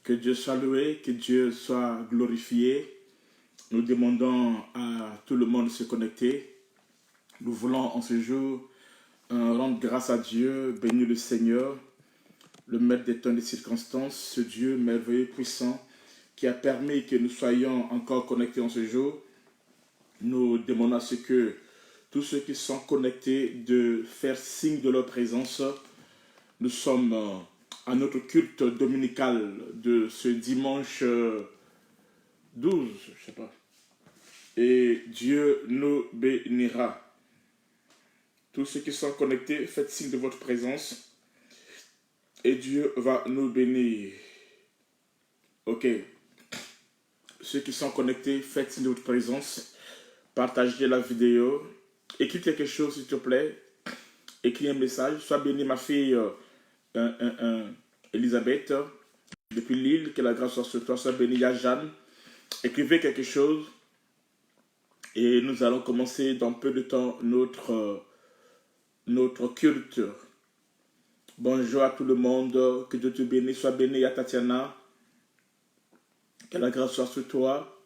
Que Dieu soit loué, que Dieu soit glorifié. Nous demandons à tout le monde de se connecter. Nous voulons en ce jour rendre grâce à Dieu, bénir le Seigneur, le maître des temps et des circonstances, ce Dieu merveilleux, puissant, qui a permis que nous soyons encore connectés en ce jour. Nous demandons à ce que tous ceux qui sont connectés de faire signe de leur présence. Nous sommes à notre culte dominical de ce dimanche 12, je sais pas. Et Dieu nous bénira. Tous ceux qui sont connectés, faites signe de votre présence. Et Dieu va nous bénir. Ok. Ceux qui sont connectés, faites signe de votre présence. Partagez la vidéo. Écris quelque chose, s'il te plaît. Écris un message. Sois béni, ma fille Elisabeth. Depuis Lille, que la grâce soit sur toi. Sois béni, il y a Jeanne. Écrivez quelque chose. Et nous allons commencer dans peu de temps notre culte. Bonjour à tout le monde. Que Dieu te bénisse. Sois béni à Tatiana. Que la grâce soit sur toi.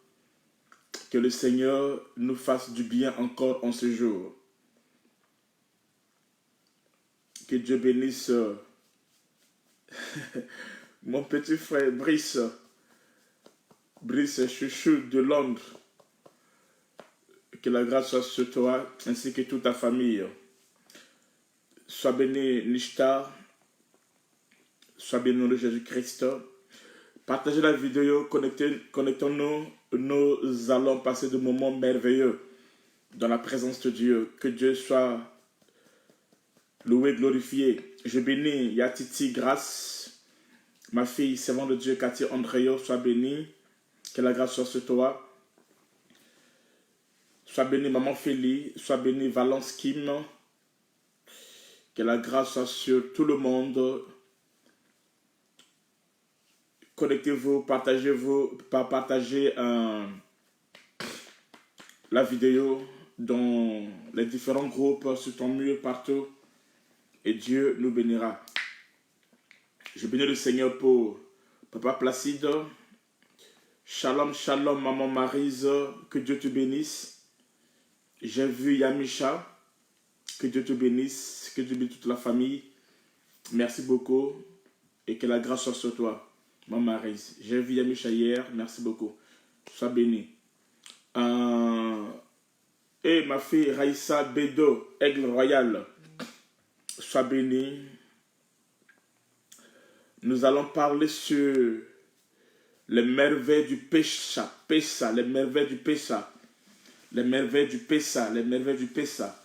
Que le Seigneur nous fasse du bien encore en ce jour. Que Dieu bénisse mon petit frère Brice. Brice Chouchou de Londres. Que la grâce soit sur toi ainsi que toute ta famille. Sois béni Nishta. Sois béni au nom de Jésus-Christ. Partagez la vidéo, connectons-nous. Nous allons passer de moments merveilleux dans la présence de Dieu. Que Dieu soit loué, glorifié. Je bénis Yatiti Grâce, ma fille, servante de Dieu, Cathy Andréo, sois bénie. Que la grâce soit sur toi. Sois bénie, maman Félie. Sois bénie, Valence Kim. Que la grâce soit sur tout le monde. Connectez-vous, partagez la vidéo dans les différents groupes, sur ton mur, partout. Et Dieu nous bénira. Je bénis le Seigneur pour Papa Placide. Shalom, shalom, maman Maryse. Que Dieu te bénisse. J'ai vu Yamisha. Que Dieu te bénisse. Que Dieu bénisse toute la famille. Merci beaucoup. Et que la grâce soit sur toi. Maman Maryse. J'ai vu Yamisha hier. Merci beaucoup. Sois béni. Et ma fille Raïssa Bedo, Aigle Royal. Sois béni. Nous allons parler sur les merveilles du pécha. Les merveilles du pécha. Les merveilles du pécha. Les merveilles du pécha.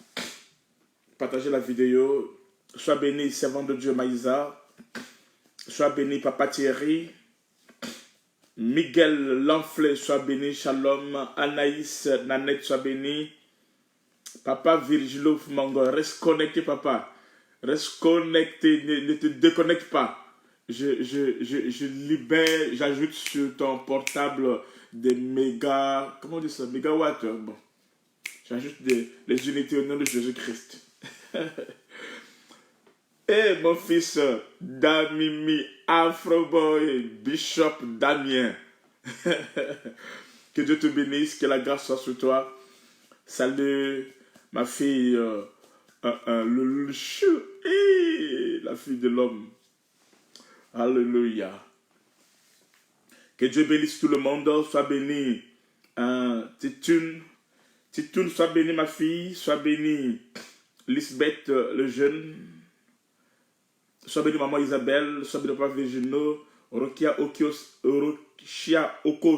Partagez la vidéo. Sois béni, servant de Dieu Maïsa. Sois béni, Papa Thierry. Miguel Lanflé, sois béni. Shalom. Anaïs Nanette, sois béni. Papa Virgilo Mango, reste connecté, papa. Reste connecté, ne te déconnecte pas. Je libère, j'ajoute sur ton portable des méga, comment on dit ça, mégawatts. Bon, j'ajoute les unités au nom de Jésus-Christ. Et mon fils Damimi Afroboy Bishop Damien. Que Dieu te bénisse, que la grâce soit sur toi. Salut ma fille la fille de l'homme. Alléluia. Que Dieu bénisse tout le monde. Sois béni. Titoun, sois béni ma fille. Sois béni Lisbeth le jeune. Sois béni maman Isabelle. Sois béni papa Virginie. Rokia Oko,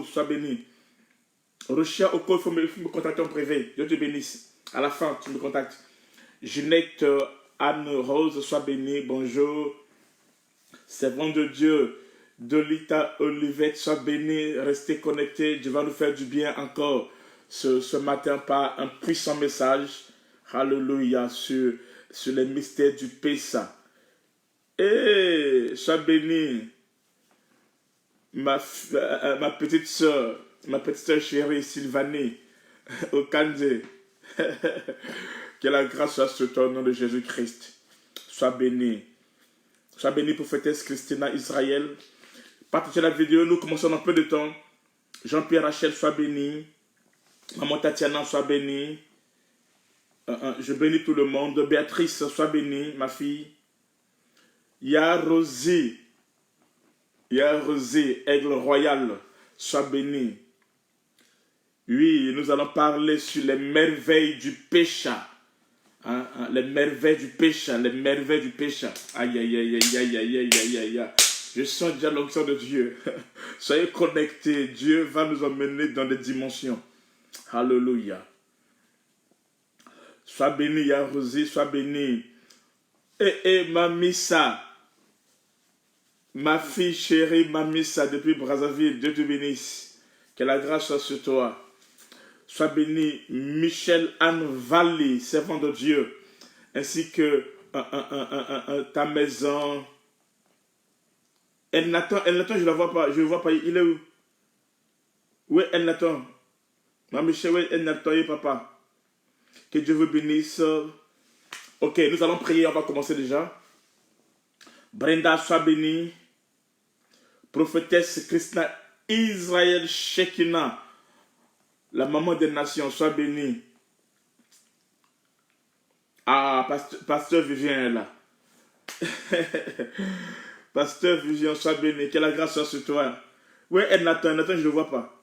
sois béni. Rochia Oko, il faut me contacter en privé. Dieu te bénisse. À la fin, tu me contactes. Ginette Anne-Rose, sois bénie. Bonjour. Servant de Dieu, Dolita Olivette, sois bénie. Restez connectés. Dieu va nous faire du bien encore ce matin par un puissant message. Alléluia. Sur les mystères du Pessa. Et sois bénie. Ma petite soeur chérie Sylvanie Okande. Que la grâce soit sur toi au nom de Jésus-Christ. Sois béni. Sois béni prophétesse Christina Israël. Partagez la vidéo, nous commençons dans peu de temps. Jean-Pierre Rachel, sois béni. Maman Tatiana, sois béni. Je bénis tout le monde. Béatrice, sois bénie, ma fille. Rosie, Aigle Royal, sois béni. Oui, nous allons parler sur les merveilles du péché. Les merveilles du péché, les merveilles du péché. Aïe, aïe, aïe, aïe, aïe, aïe, aïe, aïe, aïe. Je sens déjà l'onction de Dieu. Soyez connectés. Dieu va nous emmener dans des dimensions. Alléluia. Sois béni, Yarosi, sois béni. Mamissa. Ma fille chérie, Mamissa, depuis Brazzaville. Dieu te bénisse. Que la grâce soit sur toi. Sois béni, Michel Anne Valley, servant de Dieu. Ainsi que ta maison. El Nathan, je ne la vois pas. Je ne vois pas. Il est où? Où est El Nathan? Ma Michel, où est El Nathan et papa? Que Dieu vous bénisse. Ok, nous allons prier. On va commencer déjà. Brenda, sois bénie. Prophétesse Christina Israël Shekina, la maman des nations, sois bénie. Ah, pasteur Vivien est là. Pasteur Vivien, sois béni. Que la grâce soit sur toi. Oui, Nathan, je ne le vois pas.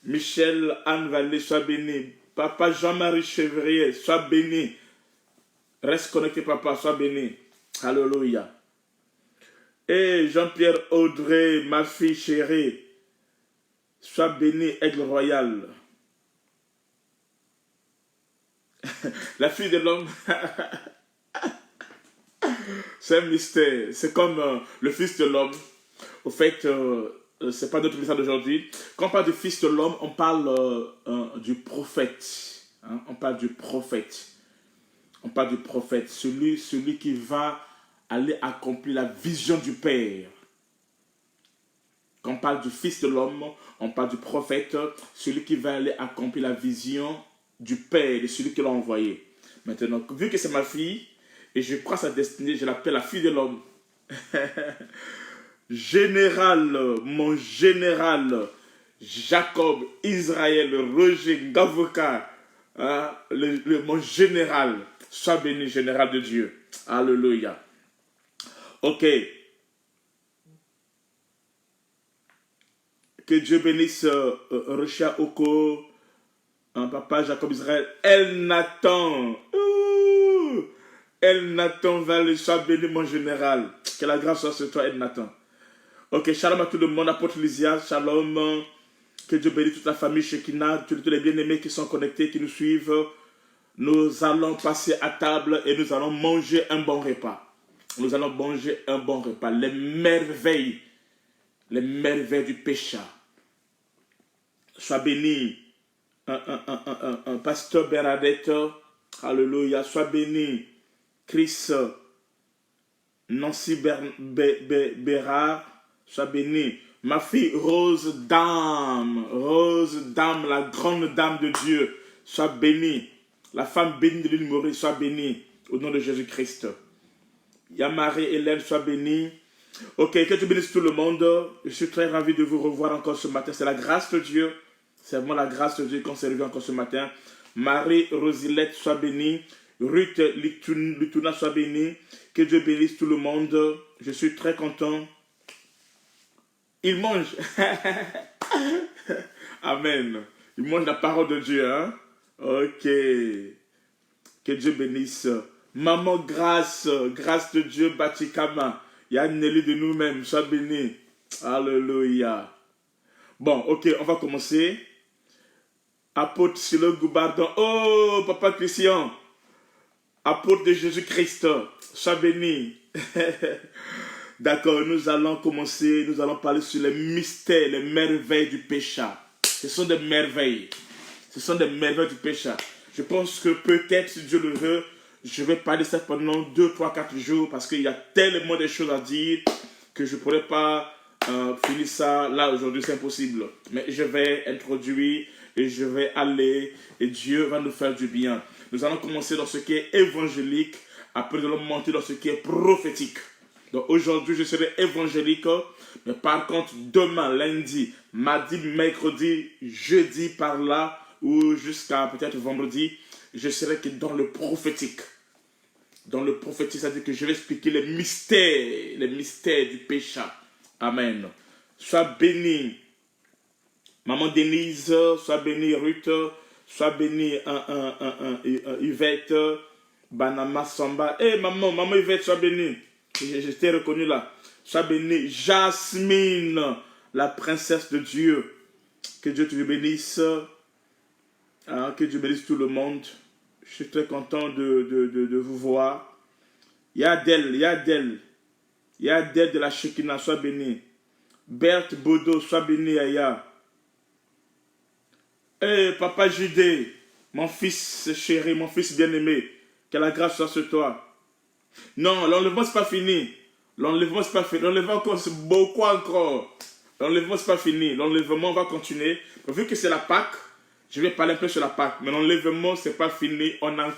Michel Anne Vallée, sois béni. Papa Jean-Marie Chevrier, sois béni. Reste connecté, papa, sois béni. Alléluia. Et Jean-Pierre Audrey, ma fille chérie, sois béni, Aigle Royal. La fille de l'homme, c'est un mystère. C'est comme le fils de l'homme. Au fait, c'est pas notre message d'aujourd'hui. Quand on parle du fils de l'homme, on parle du prophète. Hein? On parle du prophète. On parle du prophète. Celui qui va aller accomplir la vision du Père. Quand on parle du Fils de l'homme, on parle du prophète, celui qui va aller accomplir la vision du Père, de celui qui l'a envoyé. Maintenant, vu que c'est ma fille, et je crois sa destinée, je l'appelle la fille de l'homme. Général, mon général, Jacob, Israël, Roger, Gavoka, hein, mon général, sois béni, général de Dieu. Alléluia. Ok. Que Dieu bénisse Rocha Oko, papa Jacob Israël, El Nathan. El Nathan va soit béni mon général. Que la grâce soit sur toi, El Nathan. Ok, shalom à tout le monde, apôtre Lysia, shalom. Que Dieu bénisse toute la famille Shekina, tous les bien-aimés qui sont connectés, qui nous suivent. Nous allons passer à table et nous allons manger un bon repas. Nous allons manger un bon repas. Les merveilles du péché. Sois béni, pasteur Bernadette, alléluia. Sois béni, Chris, Nancy Bérard, sois béni. Ma fille Rose Dame, la grande dame de Dieu, sois bénie. La femme bénie de l'île Maurice, sois bénie, au nom de Jésus-Christ. Marie-Hélène, sois bénie. Ok, que Dieu bénisse tout le monde. Je suis très ravi de vous revoir encore ce matin. C'est la grâce de Dieu. C'est vraiment la grâce de Dieu qu'on s'est revu encore ce matin. Marie-Rosilette, sois bénie. Ruth Lituna, sois bénie. Que Dieu bénisse tout le monde. Je suis très content. Il mange. Amen. Il mange la parole de Dieu. Hein? Ok. Que Dieu bénisse. Maman grâce de Dieu, Batikama. Il y a une élue de nous-mêmes, sois béni. Alléluia. Bon, ok, on va commencer. Apôtre Silo Goubardon. Oh, Papa Christian. Apôtre de Jésus-Christ, sois béni. D'accord, nous allons commencer. Nous allons parler sur les mystères, les merveilles du péché. Ce sont des merveilles. Ce sont des merveilles du péché. Je pense que peut-être, si Dieu le veut, je vais parler ça pendant 2, 3, 4 jours parce qu'il y a tellement de choses à dire que je ne pourrais pas finir ça là aujourd'hui, c'est impossible. Mais je vais introduire et je vais aller et Dieu va nous faire du bien. Nous allons commencer dans ce qui est évangélique, après nous allons monter dans ce qui est prophétique. Donc aujourd'hui, je serai évangélique. Mais par contre, demain, lundi, mardi, mercredi, jeudi, par là, ou jusqu'à peut-être vendredi, je serai dans le prophétique. Dans le prophétique, c'est-à-dire que je vais expliquer les mystères du péché. Amen. Sois béni, Maman Denise, sois béni Ruth, sois béni Yvette, Banama Samba. Eh maman Yvette, sois béni. Je t'ai reconnu là. Sois béni Jasmine, la princesse de Dieu. Que Dieu te bénisse. Que Dieu bénisse tout le monde. Je suis très content de vous voir. Yadel de la Shekinah, sois béni. Berthe Bodo, sois béni Aya. Papa Judée, mon fils chéri, mon fils bien-aimé, que la grâce soit sur toi. Non, l'enlèvement c'est pas fini. L'enlèvement c'est pas fini. L'enlèvement encore, c'est beaucoup encore. L'enlèvement c'est pas fini. L'enlèvement va continuer. Vu que c'est la Pâque, je vais parler un peu sur la Pâque. Mais l'enlèvement c'est pas fini. On n'a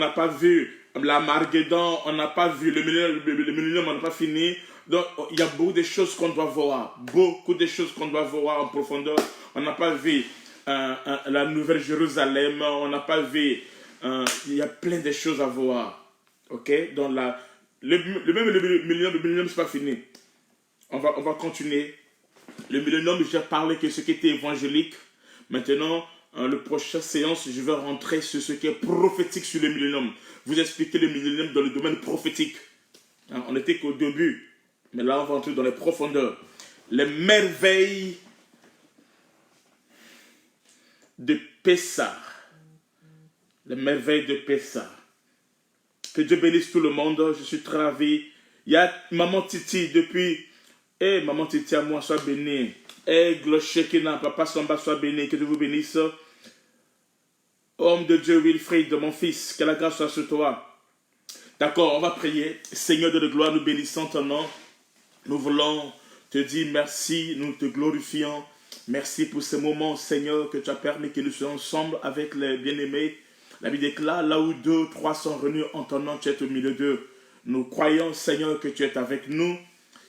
pas vu l'Armageddon, on n'a pas vu le millénium, on n'a pas fini. Donc il y a beaucoup de choses qu'on doit voir. Beaucoup de choses qu'on doit voir en profondeur. On n'a pas vu la Nouvelle Jérusalem, on n'a pas vu. Il y a plein de choses à voir. Ok? Donc le millénium, c'est pas fini. On va continuer. Le millénium, j'ai parlé que ce qui était évangélique. Maintenant, le prochain séance, je vais rentrer sur ce qui est prophétique sur le millénium. Vous expliquer le millénium dans le domaine prophétique. On n'était qu'au début. Mais là, on va entrer dans les profondeurs. Les merveilles de Pessah. Les merveilles de Pessah. Que Dieu bénisse tout le monde. Je suis très ravi. Il y a Maman Titi depuis. Maman Titi à moi, sois bénie. Shekinah, Papa Samba, sois béni. Que Dieu vous bénisse. Homme de Dieu, Wilfried, mon fils, que la grâce soit sur toi. D'accord, on va prier. Seigneur de la gloire, nous bénissons ton nom. Nous voulons te dire merci, nous te glorifions. Merci pour ce moment, Seigneur, que tu as permis que nous soyons ensemble avec les bien-aimés. La Bible déclare, là où 2, 3 sont réunis en ton nom, tu es au milieu d'eux. Nous croyons, Seigneur, que tu es avec nous.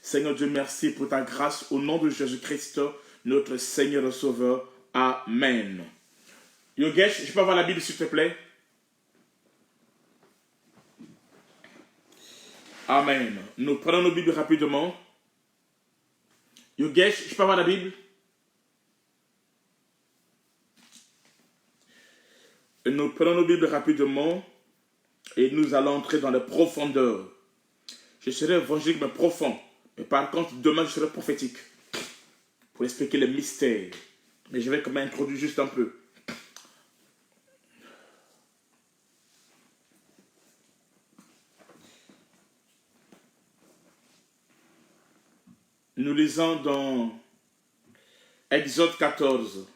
Seigneur Dieu, merci pour ta grâce. Au nom de Jésus-Christ, notre Seigneur et Sauveur. Amen. Yogesh, je peux avoir la Bible, s'il te plaît? Amen. Nous prenons nos Bibles rapidement. Yogesh, je peux avoir la Bible? Nous prenons nos Bibles rapidement et nous allons entrer dans les profondeurs. Je serai évangélique mais profond. Mais par contre, demain, je serai prophétique pour expliquer les mystères. Mais je vais quand même introduire juste un peu. Nous lisons dans Exode 14.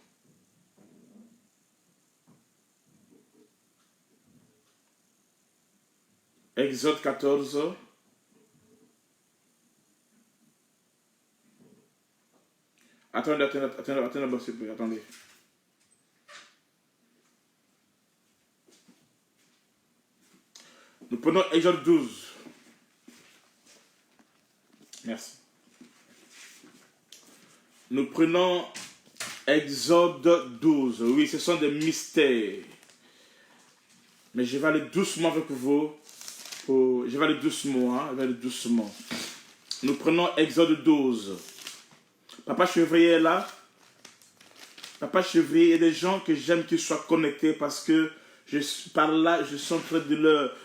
Exode 14. Attendez, attendez. Nous prenons Exode 12. Merci. Nous prenons Exode 12. Oui, ce sont des mystères. Mais je vais aller doucement avec vous. Je vais aller doucement. Nous prenons Exode 12. Papa Chevrier est là. Papa Chevrier, il y a des gens que j'aime qu'ils soient connectés parce que par là, je suis en train de leur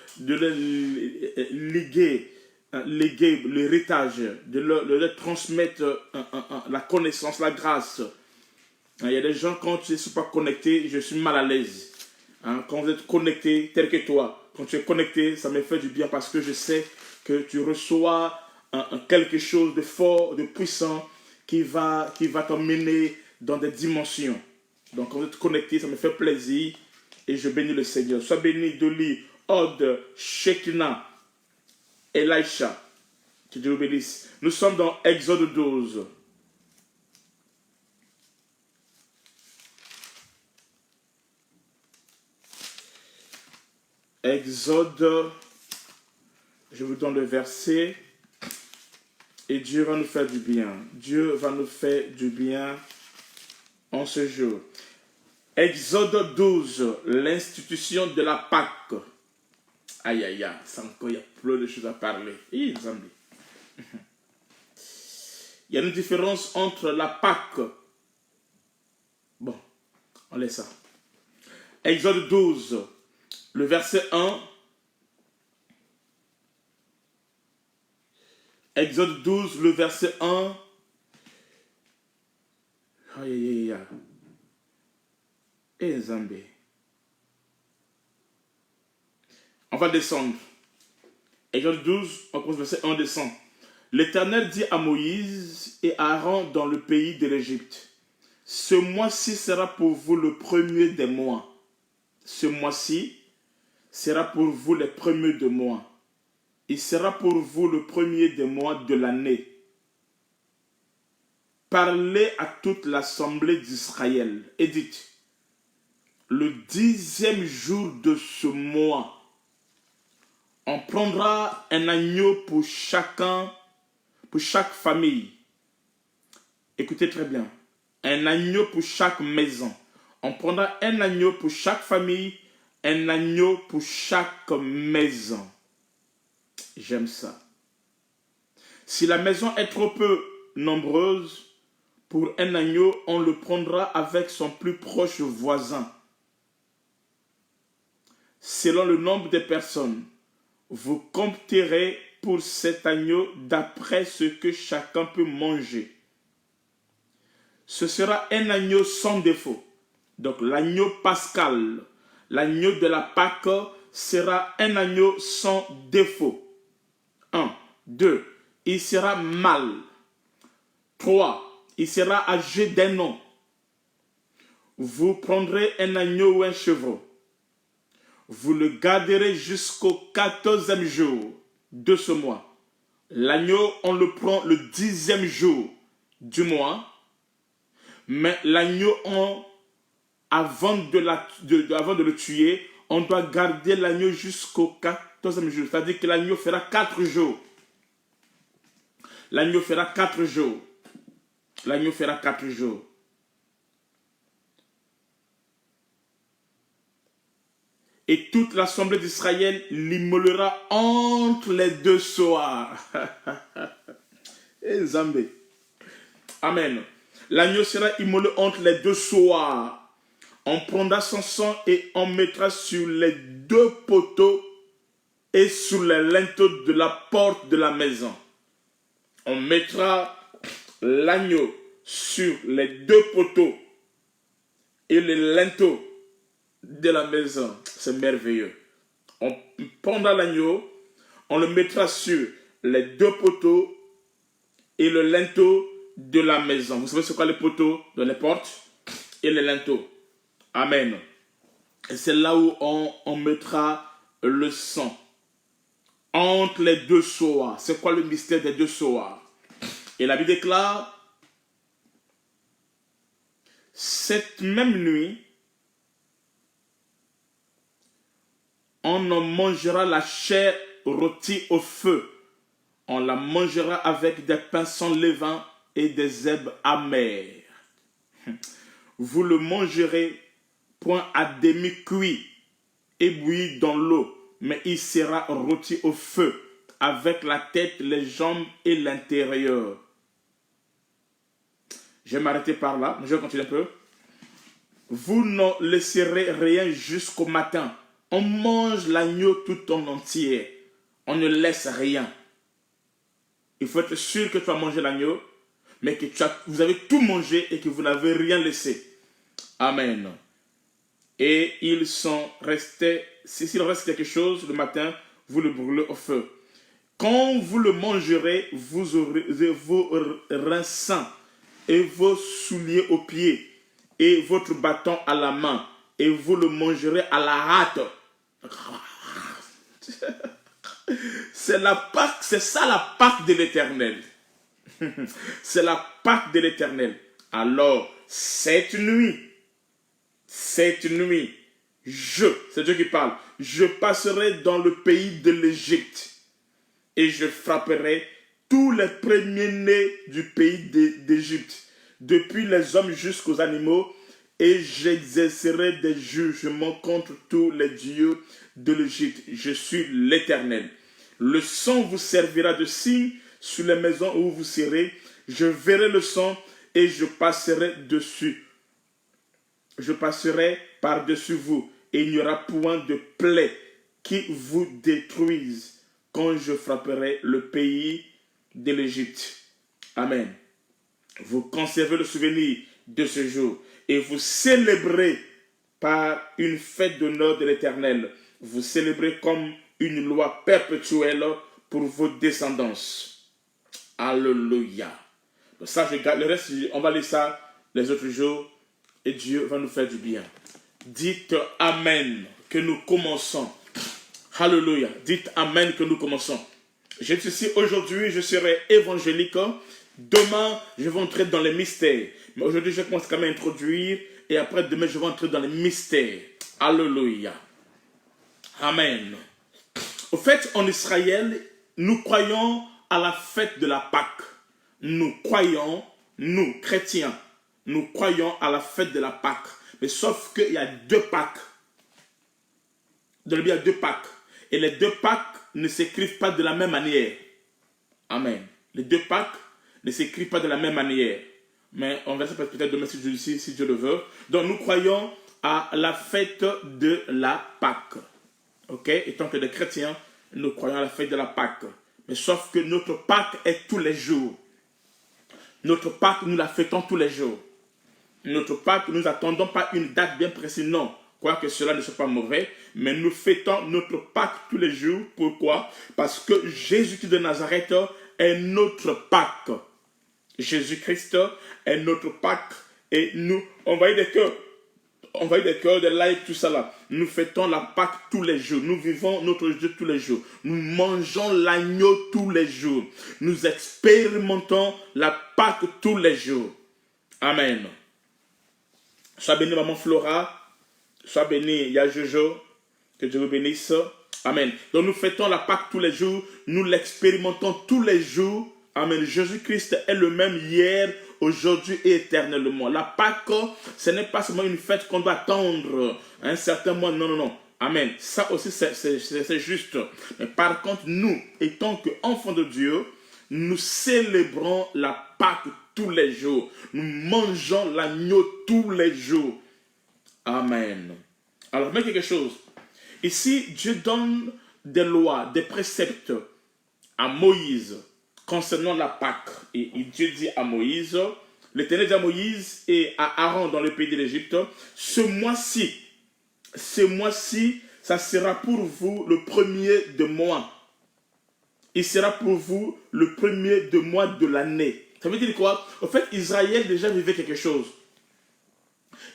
léguer l'héritage, de leur transmettre la connaissance, la grâce. Il y a des gens, quand tu ne suis pas connecté, je suis mal à l'aise. Quand vous êtes connecté, tel que toi, quand tu es connecté, ça me fait du bien parce que je sais que tu reçois quelque chose de fort, de puissant qui va t'emmener dans des dimensions. Donc quand vous êtes connecté, ça me fait plaisir et je bénis le Seigneur. Sois béni Doli, Od, Shekinah, Elisha. Que Dieu vous bénisse. Nous sommes dans Exode 12. Exode, je vous donne le verset. Et Dieu va nous faire du bien. Dieu va nous faire du bien en ce jour. Exode 12, l'institution de la Pâque. Aïe, aïe, aïe, c'est encore, il y a plein de choses à parler. Il y a une différence entre la Pâque. Bon, on laisse ça. Exode 12, le verset 1. Exode 12, le verset 1. Aïe, aïe, aïe. Et Zambé. On va descendre. Exode 12, on commence verset 1, descend. L'Éternel dit à Moïse et à Aaron dans le pays de l'Égypte, ce mois-ci sera pour vous le premier des mois. Ce mois-ci sera pour vous les premiers de mois. Il sera pour vous le premier des mois de l'année. Parlez à toute l'assemblée d'Israël et dites, le 10e jour de ce mois, on prendra un agneau pour chaque famille. Écoutez très bien. Un agneau pour chaque maison. On prendra un agneau pour chaque famille, un agneau pour chaque maison. J'aime ça. Si la maison est trop peu nombreuse, pour un agneau, on le prendra avec son plus proche voisin. Selon le nombre de personnes, vous compterez pour cet agneau d'après ce que chacun peut manger. Ce sera un agneau sans défaut. Donc l'agneau pascal, l'agneau de la Pâque sera un agneau sans défaut. 1. 2. Il sera mâle. 3. Il sera âgé d'un an. Vous prendrez un agneau ou un chevreau. Vous le garderez jusqu'au 14e jour de ce mois. L'agneau, on le prend le 10e jour du mois. Mais l'agneau, avant de le tuer, on doit garder l'agneau jusqu'au 14e jour. C'est-à-dire que l'agneau fera 4 jours. L'agneau fera 4 jours. L'agneau fera 4 jours. Et toute l'assemblée d'Israël l'immolera entre les deux soirs. Et Zambé. Amen. L'agneau sera immolé entre les deux soirs. On prendra son sang et on mettra sur les 2 poteaux et sur les linteaux de la porte de la maison. On mettra l'agneau sur les 2 poteaux et les linteaux de la maison. C'est merveilleux. On prendra l'agneau, on le mettra sur les 2 poteaux et le linteau de la maison. Vous savez c'est quoi les poteaux? Dans les portes et les linteaux. Amen. Et c'est là où on mettra le sang. Entre les 2 soirs. C'est quoi le mystère des 2 soirs? Et la Bible déclare, cette même nuit, on en mangera la chair rôtie au feu. On la mangera avec des pains sans levain et des herbes amères. Vous le mangerez point à demi cuit et bouilli dans l'eau, mais il sera rôti au feu avec la tête, les jambes et l'intérieur. Je vais m'arrêter par là, je vais continuer un peu. Vous n'en laisserez rien jusqu'au matin. On mange l'agneau tout en entier. On ne laisse rien. Il faut être sûr que tu as mangé l'agneau, mais que vous avez tout mangé et que vous n'avez rien laissé. Amen. Et ils sont restés, s'il reste quelque chose le matin, vous le brûlez au feu. Quand vous le mangerez, vous aurez vos reins sains et vos souliers aux pieds et votre bâton à la main et vous le mangerez à la hâte. C'est la Pâque, c'est ça la Pâque de l'Éternel. C'est la Pâque de l'Éternel. Alors, cette nuit, c'est Dieu qui parle, je passerai dans le pays de l'Égypte et je frapperai tous les premiers-nés du pays d'Égypte, depuis les hommes jusqu'aux animaux, et j'exercerai des jugements contre tous les dieux de l'Égypte. Je suis l'Éternel. Le sang vous servira de signe sur les maisons où vous serez. Je verrai le sang et je passerai dessus. Je passerai par-dessus vous, et il n'y aura point de plaie qui vous détruise quand je frapperai le pays de l'Égypte. Amen. Vous conservez le souvenir de ce jour et vous célébrez par une fête d'honneur de l'Éternel. Vous célébrez comme une loi perpétuelle pour vos descendants. Alléluia. Donc ça, je garde le reste, on va lire ça les autres jours et Dieu va nous faire du bien. Dites Amen que nous commençons. Alléluia. Dites Amen que nous commençons. Je suis ici aujourd'hui, je serai évangélique. Demain, je vais entrer dans les mystères. Mais aujourd'hui, je commence quand même à introduire. Et après, demain, je vais entrer dans les mystères. Alléluia. Amen. Au fait, en Israël, nous croyons à la fête de la Pâque. Nous croyons, nous, chrétiens, nous croyons à la fête de la Pâque. Mais sauf qu'il y a deux Pâques. Dans le Bible, il y a deux Pâques. Et les deux Pâques ne s'écrivent pas de la même manière. Amen. Les deux Pâques ne s'écrivent pas de la même manière. Mais on verra ça peut-être demain si Dieu le veut. Donc nous croyons à la fête de la Pâque. Ok? Et tant que des chrétiens, nous croyons à la fête de la Pâque. Mais sauf que notre Pâque est tous les jours. Notre Pâque, nous la fêtons tous les jours. Notre Pâque, nous n'attendons pas une date bien précise, non. Quoique cela ne soit pas mauvais, mais nous fêtons notre Pâque tous les jours. Pourquoi? Parce que Jésus-Christ de Nazareth est notre Pâque. Jésus-Christ est notre Pâque. Et nous, on va y des cœurs. On va y des cœurs, des likes, tout ça là. Nous fêtons la Pâque tous les jours. Nous vivons notre Dieu tous les jours. Nous mangeons l'agneau tous les jours. Nous expérimentons la Pâque tous les jours. Amen. Sois béni, maman Flora. Sois béni, Y'a Jojo. Que Dieu vous bénisse. Amen. Donc nous fêtons la Pâque tous les jours. Nous l'expérimentons tous les jours. Amen. Jésus-Christ est le même hier, aujourd'hui et éternellement. La Pâque, ce n'est pas seulement une fête qu'on doit attendre un certain mois. Non, non, non. Amen. Ça aussi, c'est juste. Mais par contre, nous, étant qu'enfants de Dieu, nous célébrons la Pâque tous les jours. Nous mangeons l'agneau tous les jours. Amen. Alors, mais quelque chose. Ici, Dieu donne des lois, des préceptes à Moïse concernant la Pâque. Et Dieu dit à Moïse, l'Éternel dit à Moïse et à Aaron dans le pays de l'Égypte, ce mois-ci, ça sera pour vous le premier de mois. Il sera pour vous le premier de mois de l'année. Ça veut dire quoi? En fait, Israël déjà vivait quelque chose.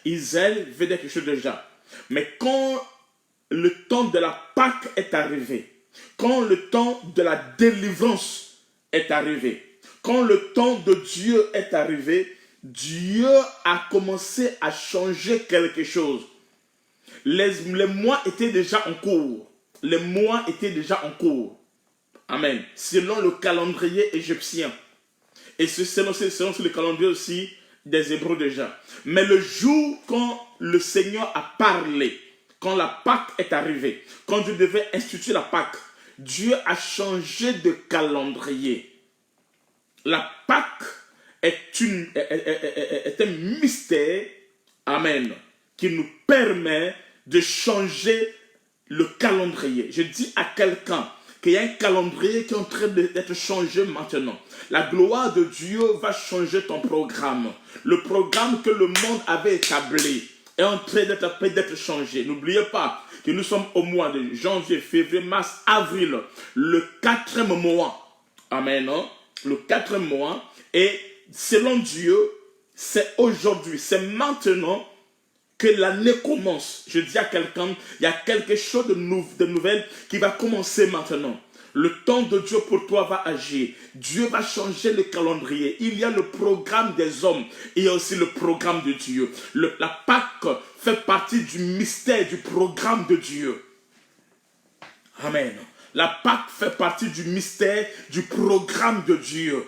Israël vivait quelque chose déjà. Mais quand le temps de la Pâque est arrivé, quand le temps de la délivrance est arrivé, quand le temps de Dieu est arrivé, Dieu a commencé à changer quelque chose. Les mois étaient déjà en cours. Les mois étaient déjà en cours. Amen. Selon le calendrier égyptien. Et selon le calendrier aussi des Hébreux déjà. Mais le jour quand le Seigneur a parlé, quand la Pâque est arrivée, quand Dieu devait instituer la Pâque, Dieu a changé de calendrier. La Pâque est un mystère, amen, qui nous permet de changer le calendrier. Je dis à quelqu'un qu'il y a un calendrier qui est en train d'être changé maintenant. La gloire de Dieu va changer ton programme. Le programme que le monde avait établi est en train d'être changé. N'oubliez pas que nous sommes au mois de janvier, février, mars, avril, le 4e mois. Amen. Hein? Le 4e mois. Et selon Dieu, c'est aujourd'hui, c'est maintenant que l'année commence. Je dis à quelqu'un, il y a quelque chose de nouvelle qui va commencer maintenant. Le temps de Dieu pour toi va agir. Dieu va changer le calendrier. Il y a le programme des hommes. Et il y a aussi le programme de Dieu. La Pâque fait partie du mystère du programme de Dieu. Amen. La Pâque fait partie du mystère, du programme de Dieu.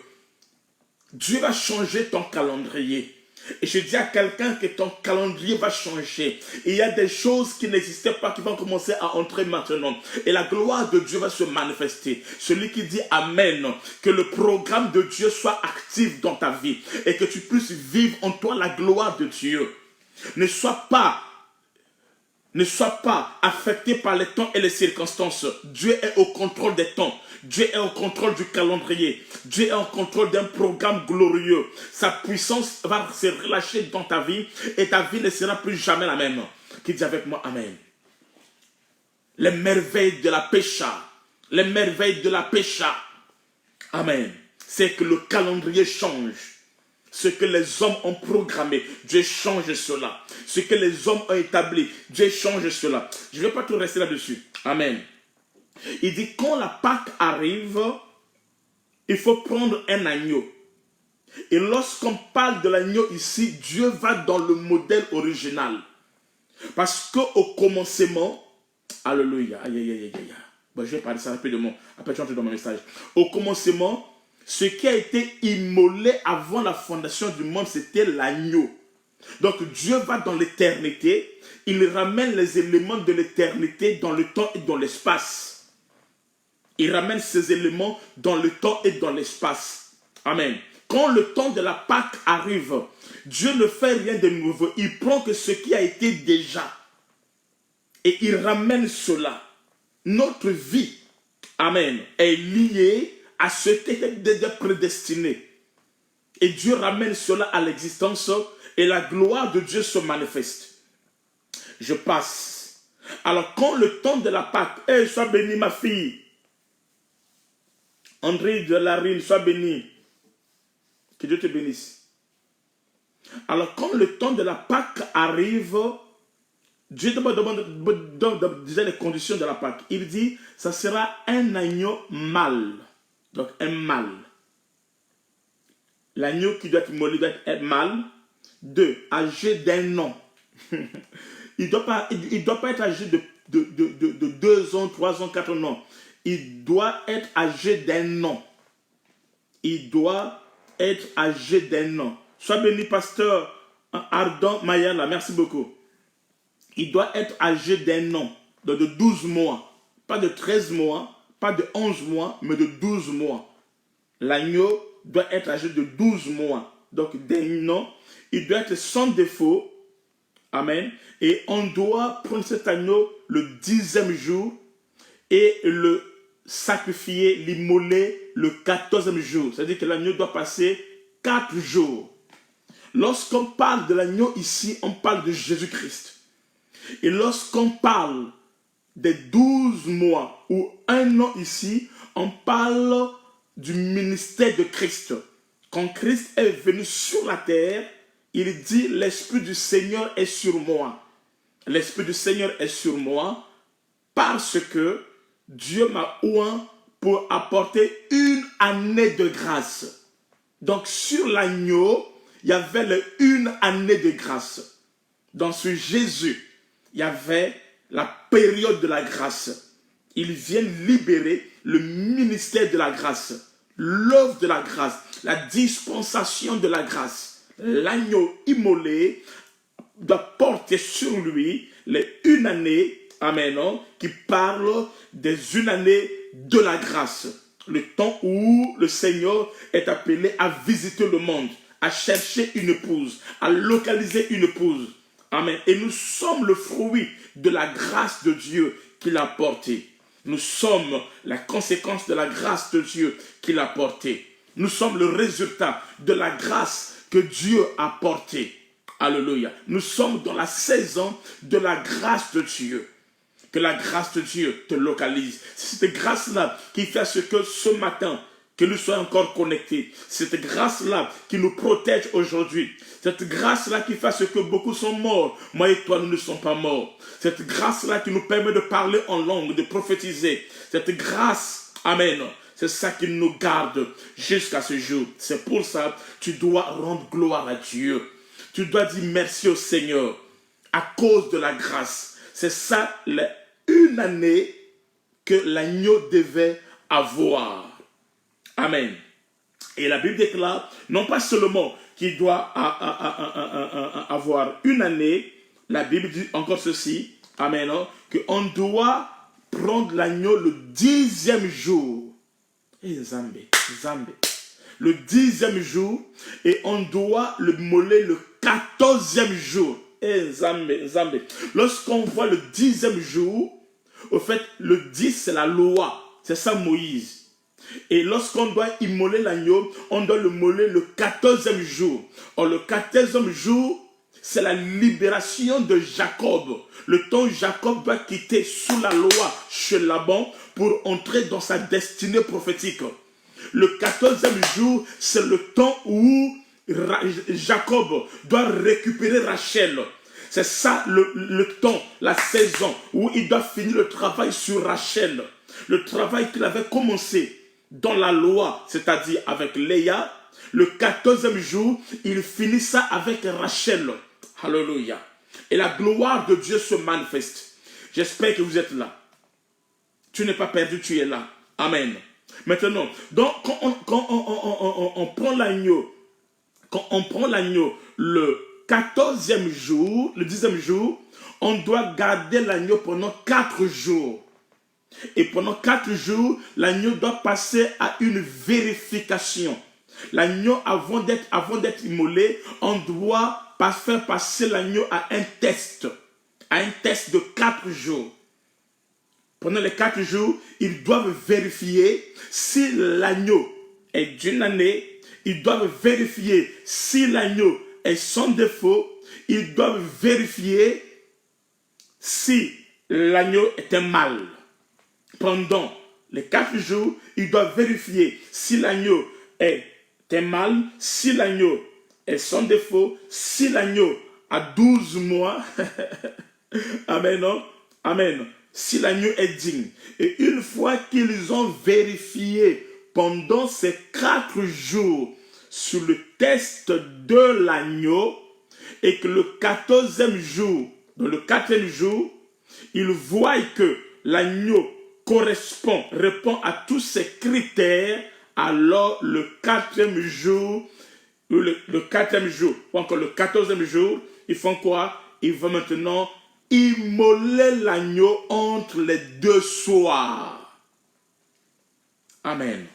Dieu va changer ton calendrier. Et je dis à quelqu'un que ton calendrier va changer. Et il y a des choses qui n'existaient pas qui vont commencer à entrer maintenant. Et la gloire de Dieu va se manifester. Celui qui dit Amen, que le programme de Dieu soit actif dans ta vie et que tu puisses vivre en toi la gloire de Dieu. Ne sois pas affecté par les temps et les circonstances. Dieu est au contrôle des temps. Dieu est au contrôle du calendrier. Dieu est au contrôle d'un programme glorieux. Sa puissance va se relâcher dans ta vie et ta vie ne sera plus jamais la même. Qui dit avec moi Amen. Les merveilles de la pécha. Les merveilles de la pécha. Amen. C'est que le calendrier change. Ce que les hommes ont programmé, Dieu change cela. Ce que les hommes ont établi, Dieu change cela. Je ne vais pas tout rester là-dessus. Amen. Il dit, quand la Pâque arrive, il faut prendre un agneau. Et lorsqu'on parle de l'agneau ici, Dieu va dans le modèle original. Parce qu'au commencement, alléluia, bon, je vais parler ça rapidement. Après, tu entres dans mon message. Au commencement, ce qui a été immolé avant la fondation du monde, c'était l'agneau. Donc Dieu va dans l'éternité, il ramène les éléments de l'éternité dans le temps et dans l'espace. Il ramène ces éléments dans le temps et dans l'espace. Amen. Quand le temps de la Pâque arrive, Dieu ne fait rien de nouveau. Il prend que ce qui a été déjà et il ramène cela. Notre vie, amen, est liée à ce qui est déjà prédestiné. Et Dieu ramène cela à l'existence et la gloire de Dieu se manifeste. Je passe. Alors quand le temps de la Pâque, sois béni ma fille. André de Larine, sois béni. Que Dieu te bénisse. Alors quand le temps de la Pâque arrive, Dieu demande déjà les conditions de la Pâque. Il dit, ça sera un agneau mâle. Donc un mâle. L'agneau qui doit être immolé doit être mâle. 2, âgé d'un an. Il doit pas être âgé de 2 ans, 3 ans, 4 ans. Non. Il doit être âgé d'un an. Il doit être âgé d'un an. Sois béni, pasteur Ardent Mayala. Merci beaucoup. Il doit être âgé d'un an. Donc de 12 mois. Pas de 13 mois. Pas de 11 mois. Mais de 12 mois. L'agneau doit être âgé de 12 mois. Donc d'un an. Il doit être sans défaut. Amen. Et on doit prendre cet agneau le 10e jour et le sacrifier, l'immoler le 14e jour. C'est-à-dire que l'agneau doit passer 4 jours. Lorsqu'on parle de l'agneau ici, on parle de Jésus-Christ. Et lorsqu'on parle des 12 mois ou 1 an ici, on parle du ministère de Christ. Quand Christ est venu sur la terre, il dit, l'Esprit du Seigneur est sur moi. L'Esprit du Seigneur est sur moi parce que Dieu m'a oint pour apporter une année de grâce. Donc sur l'agneau, il y avait une année de grâce. Dans ce Jésus, il y avait la période de la grâce. Il vient libérer le ministère de la grâce, l'œuvre de la grâce, la dispensation de la grâce. L'agneau immolé doit porter sur lui une année, amen, qui parle des une année de la grâce. Le temps où le Seigneur est appelé à visiter le monde, à chercher une épouse, à localiser une épouse. Amen. Et nous sommes le fruit de la grâce de Dieu qu'il a portée. Nous sommes la conséquence de la grâce de Dieu qu'il a portée. Nous sommes le résultat de la grâce que Dieu a portée. Alléluia. Nous sommes dans la saison de la grâce de Dieu. Que la grâce de Dieu te localise. C'est cette grâce-là qui fait ce que ce matin, que nous soyons encore connectés. Cette grâce-là qui nous protège aujourd'hui. Cette grâce-là qui fait ce que beaucoup sont morts. Moi et toi, nous ne sommes pas morts. Cette grâce-là qui nous permet de parler en langue, de prophétiser. Cette grâce, amen, c'est ça qui nous garde jusqu'à ce jour. C'est pour ça que tu dois rendre gloire à Dieu. Tu dois dire merci au Seigneur à cause de la grâce. C'est ça, une année que l'agneau devait avoir. Amen. Et la Bible déclare, non pas seulement qu'il doit avoir une année, la Bible dit encore ceci, amen, qu'on doit prendre l'agneau le 10e jour. Et Zambé. Le 10e jour, et on doit le moller le 14e jour. Et Zambé. Lorsqu'on voit le 10e jour, au fait, le 10 c'est la loi, c'est ça Moïse. Et lorsqu'on doit immoler l'agneau, on doit le moller le 14e jour. Or, le 14e jour, c'est la libération de Jacob. Le temps où Jacob doit quitter sous la loi chez Laban pour entrer dans sa destinée prophétique. Le 14e jour, c'est le temps où Jacob doit récupérer Rachel. C'est ça le temps, la saison où il doit finir le travail sur Rachel. Le travail qu'il avait commencé dans la loi, c'est-à-dire avec Léa, le 14e jour, il finit ça avec Rachel. Alléluia. Et la gloire de Dieu se manifeste. J'espère que vous êtes là. Tu n'es pas perdu, tu es là. Amen. Maintenant, donc, quand on prend l'agneau, le 14e jour, le 10e jour, on doit garder l'agneau pendant 4 jours. Et pendant 4 jours, l'agneau doit passer à une vérification. L'agneau, avant d'être immolé, on doit faire passer l'agneau à un test de 4 jours. Pendant les 4 jours, ils doivent vérifier si l'agneau est d'une année. Ils doivent vérifier si l'agneau est sans défaut. Ils doivent vérifier si l'agneau est un mâle. Pendant les 4 jours, ils doivent vérifier si l'agneau est un mâle, si l'agneau est sans défaut, si l'agneau a 12 mois. Amen, non? Amen. Si l'agneau est digne. Et une fois qu'ils ont vérifié pendant ces 4 jours sur le test de l'agneau, et que le 14e jour, dans le 4e jour, ils voient que l'agneau répond à tous ces critères, alors le 4e jour, le 4e jour, ou encore le 14e jour, ils font quoi? Ils vont maintenant immoler l'agneau entre les 2 soirs. Amen.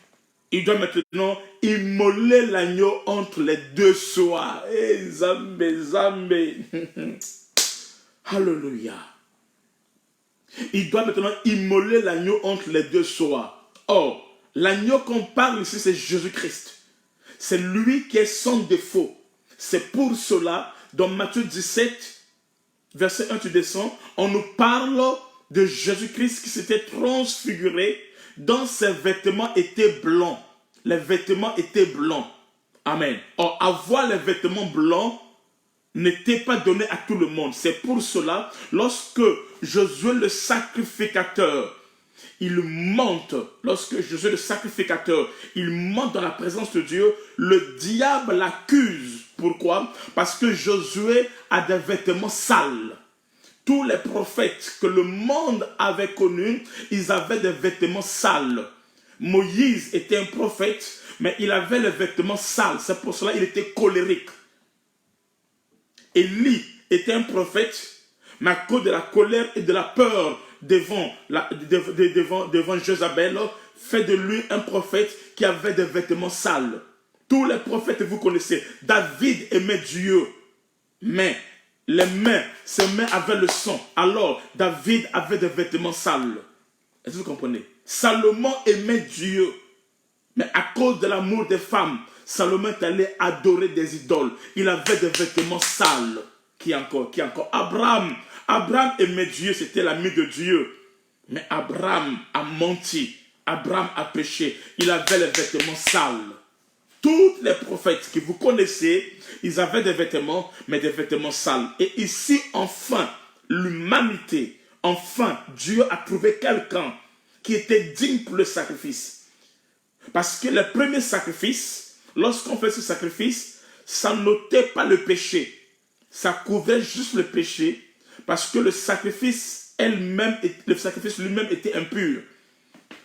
Il doit maintenant immoler l'agneau entre les 2 soirs. Eh, Zambé. Alléluia. Il doit maintenant immoler l'agneau entre les 2 soirs. Or, l'agneau qu'on parle ici, c'est Jésus-Christ. C'est lui qui est sans défaut. C'est pour cela, dans Matthieu 17, verset 1, tu descends, on nous parle de Jésus-Christ qui s'était transfiguré, dont ses vêtements étaient blancs. Les vêtements étaient blancs. Amen. Or, avoir les vêtements blancs n'était pas donné à tout le monde. C'est pour cela, lorsque Josué le sacrificateur, il monte dans la présence de Dieu, le diable l'accuse. Pourquoi? Parce que Josué a des vêtements sales. Tous les prophètes que le monde avait connus, ils avaient des vêtements sales. Moïse était un prophète, mais il avait les vêtements sales. C'est pour cela qu'il était colérique. Élie était un prophète, mais à cause de la colère et de la peur devant Jézabel, fait de lui un prophète qui avait des vêtements sales. Tous les prophètes, vous connaissez, David aimait Dieu, mais ses mains avaient le sang. Alors, David avait des vêtements sales. Est-ce que vous comprenez? Salomon aimait Dieu, mais à cause de l'amour des femmes, Salomon est allé adorer des idoles. Il avait des vêtements sales. Qui encore? Abraham aimait Dieu, c'était l'ami de Dieu. Mais Abraham a menti. Abraham a péché. Il avait les vêtements sales. Tous les prophètes que vous connaissez, ils avaient des vêtements, mais des vêtements sales. Et ici, enfin, l'humanité, enfin, Dieu a trouvé quelqu'un qui était digne pour le sacrifice. Parce que le premier sacrifice, lorsqu'on fait ce sacrifice, ça n'ôtait pas le péché. Ça couvrait juste le péché, parce que le sacrifice lui-même était impur.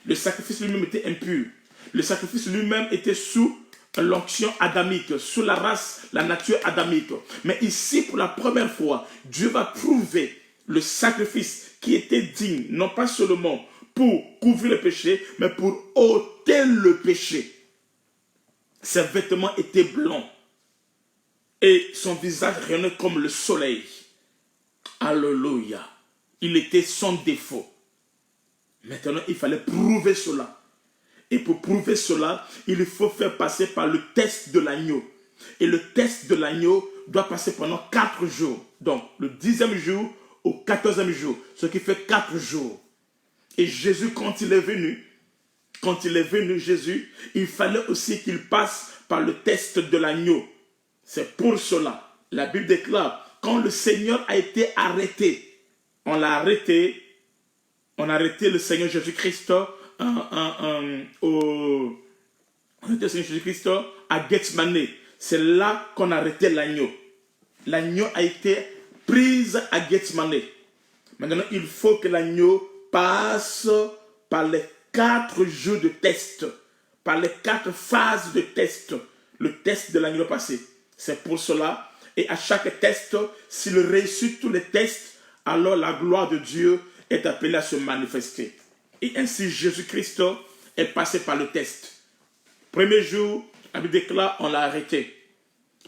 Le sacrifice lui-même était impur. Le sacrifice lui-même était sous l'onction adamique, sous la race, la nature adamique. Mais ici, pour la première fois, Dieu va prouver le sacrifice qui était digne, non pas seulement pour couvrir le péché, mais pour ôter le péché. Ses vêtements étaient blancs et son visage rayonnait comme le soleil. Alléluia. Il était sans défaut. Maintenant, il fallait prouver cela. Et pour prouver cela, il faut faire passer par le test de l'agneau. Et le test de l'agneau doit passer pendant 4 jours. Donc, le 10e jour au 14e jour. Ce qui fait 4 jours. Et Jésus, quand il est venu, Jésus, il fallait aussi qu'il passe par le test de l'agneau. C'est pour cela. La Bible déclare, quand le Seigneur a été arrêté, on a arrêté le Seigneur Jésus-Christ à Gethsemane. C'est là qu'on a arrêté l'agneau. L'agneau a été prise à Gethsemane. Maintenant, il faut que l'agneau passe par les 4 jours de test, par les 4 phases de test. Le test de l'agneau passé. C'est pour cela. Et à chaque test, s'il réussit tous les tests, alors la gloire de Dieu est appelée à se manifester. Et ainsi, Jésus-Christ est passé par le test. Premier jour, la Bible déclare, on l'a arrêté.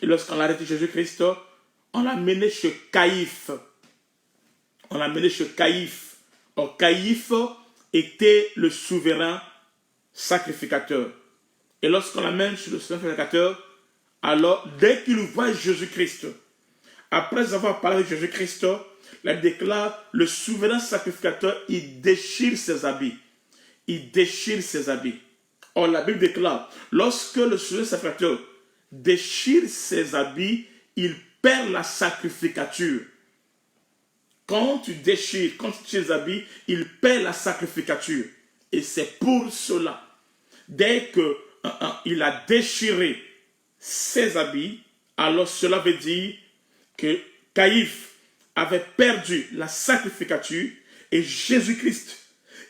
Et lorsqu'on l'a arrêté, Jésus-Christ, on l'a mené chez Caïphe. Or, Caïphe était le souverain sacrificateur. Et lorsqu'on l'amène chez le souverain sacrificateur, alors, dès qu'il voit Jésus-Christ, après avoir parlé de Jésus-Christ, il déclare, le souverain sacrificateur, il déchire ses habits. Or, la Bible déclare, lorsque le souverain sacrificateur déchire ses habits, il perd la sacrificature. Quand tu déchires les habits, il perd la sacrificature. Et c'est pour cela, dès qu'il a déchiré ses habits, alors cela veut dire que Caïphe avait perdu la sacrificature et Jésus-Christ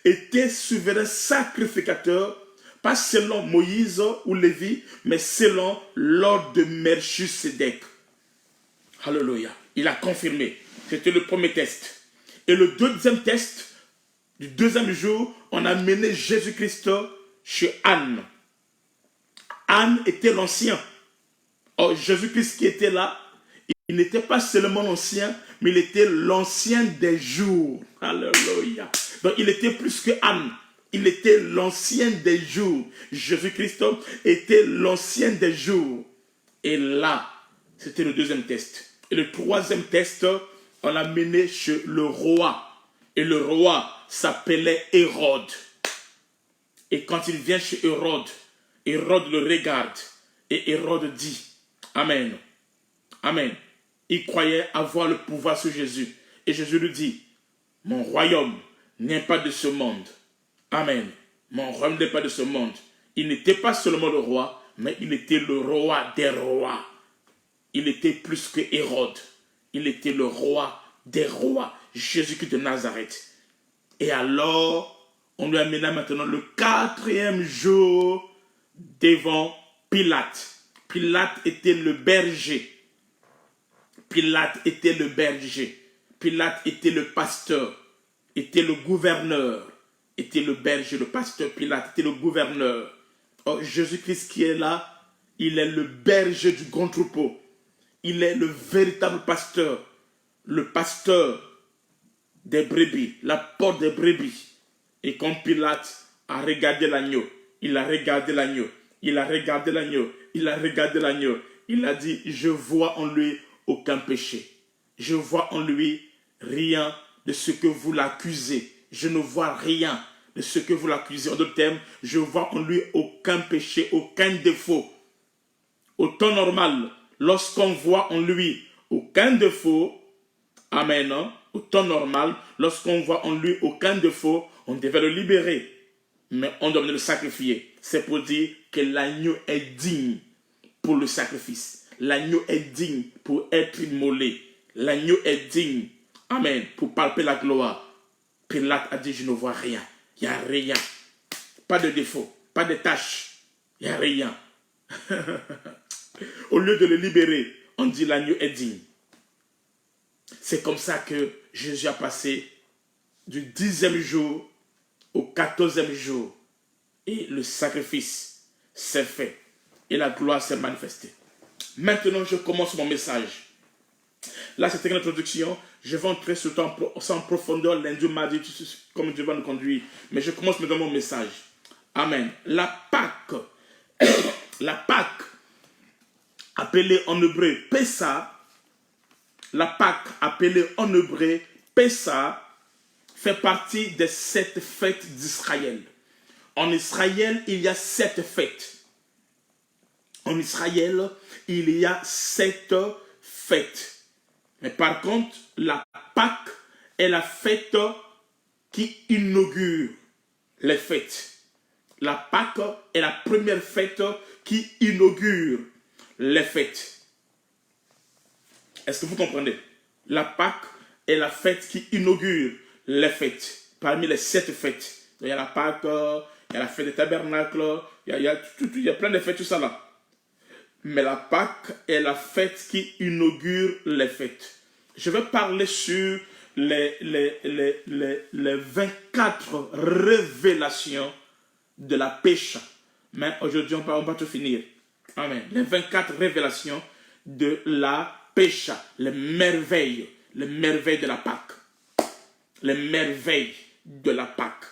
était souverain sacrificateur, pas selon Moïse ou Lévi, mais selon l'ordre de Melchisédek. Alléluia. Il a confirmé. C'était le premier test. Et le deuxième test, du 2e jour, on a mené Jésus-Christ chez Anne. Anne était l'ancien. Or, Jésus-Christ qui était là, il n'était pas seulement l'ancien, mais il était l'ancien des jours. Alléluia. Donc, il était plus que Anne. Il était l'ancien des jours. Jésus-Christ était l'ancien des jours. Et là, c'était le deuxième test. Et le troisième test, on l'a mené chez le roi. Et le roi s'appelait Hérode. Et quand il vient chez Hérode, Hérode le regarde. Et Hérode dit, Amen. Amen. Il croyait avoir le pouvoir sur Jésus. Et Jésus lui dit, mon royaume n'est pas de ce monde. Amen. Mon royaume n'est pas de ce monde. Il n'était pas seulement le roi, mais il était le roi des rois. Il était plus que Hérode. Il était le roi des rois, Jésus-Christ de Nazareth. Et alors, on lui amena maintenant le 4e jour devant Pilate. Pilate était le berger. Pilate était le berger. Pilate était le pasteur. Était le gouverneur. Était le berger, le pasteur. Pilate était le gouverneur. Or, Jésus-Christ qui est là, il est le berger du grand troupeau. Il est le véritable pasteur. Le pasteur des brebis. La porte des brebis. Et quand Pilate a regardé l'agneau, il a regardé l'agneau. Il a regardé l'agneau. Il a regardé l'agneau. Il a dit, je vois en lui aucun péché. Je vois en lui rien de ce que vous l'accusez. Je ne vois rien de ce que vous l'accusez. En d'autres termes, je vois en lui aucun péché, aucun défaut. Au temps normal, lorsqu'on voit en lui aucun défaut, amen, hein? Au temps normal, lorsqu'on voit en lui aucun défaut, on devait le libérer. Mais on doit le sacrifier. C'est pour dire que l'agneau est digne pour le sacrifice. L'agneau est digne pour être immolé. L'agneau est digne, amen, pour palper la gloire. Pilate a dit, je ne vois rien. Il n'y a rien. pas de défaut, pas de tâches, il n'y a rien. Au lieu de le libérer, on dit l'agneau est digne. C'est comme ça que Jésus a passé du 10e jour au 14e jour. Et le sacrifice s'est fait. Et la gloire s'est manifestée. Maintenant, je commence mon message. Là, c'était une introduction. Je vais entrer sans profondeur lundi, mardi, comme Dieu va nous conduire. Mais je commence maintenant mon message. Amen. La Pâque, appelée en hébreu Pessa, la Pâque appelée en hébreu Pessa, fait partie des 7 fêtes d'Israël. En Israël, il y a 7 fêtes. En Israël, il y a 7 fêtes. Mais par contre, la Pâque est la fête qui inaugure les fêtes. La Pâque est la première fête qui inaugure les fêtes. Est-ce que vous comprenez? La Pâque est la fête qui inaugure les fêtes. Parmi les 7 fêtes. Il y a la Pâque, il y a la fête des tabernacles, il y a plein de fêtes, tout ça là. Mais la Pâque est la fête qui inaugure les fêtes. Je vais parler sur les 24 révélations de la Pécha. Mais aujourd'hui, on va tout finir. Amen. Les 24 révélations de la Pécha. Les merveilles de la Pâque. Les merveilles de la Pâque.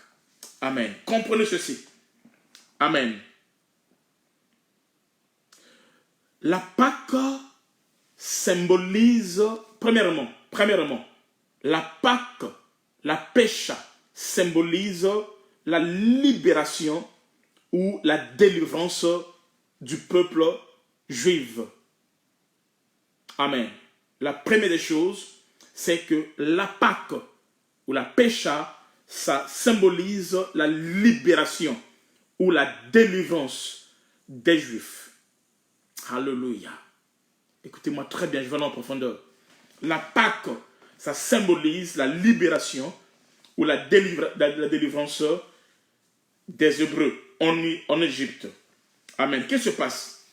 Amen. Comprenez ceci. Amen. La Pâque symbolise, premièrement, la Pâque, la Pécha symbolise la libération ou la délivrance du peuple juif. Amen. La première des choses, c'est que la Pâque ou la Pécha, ça symbolise la libération ou la délivrance des Juifs. Alléluia. Écoutez-moi très bien, je vais aller en profondeur. La Pâque, ça symbolise la libération ou la délivrance des Hébreux en Égypte. Amen. Qu'est-ce qui se passe?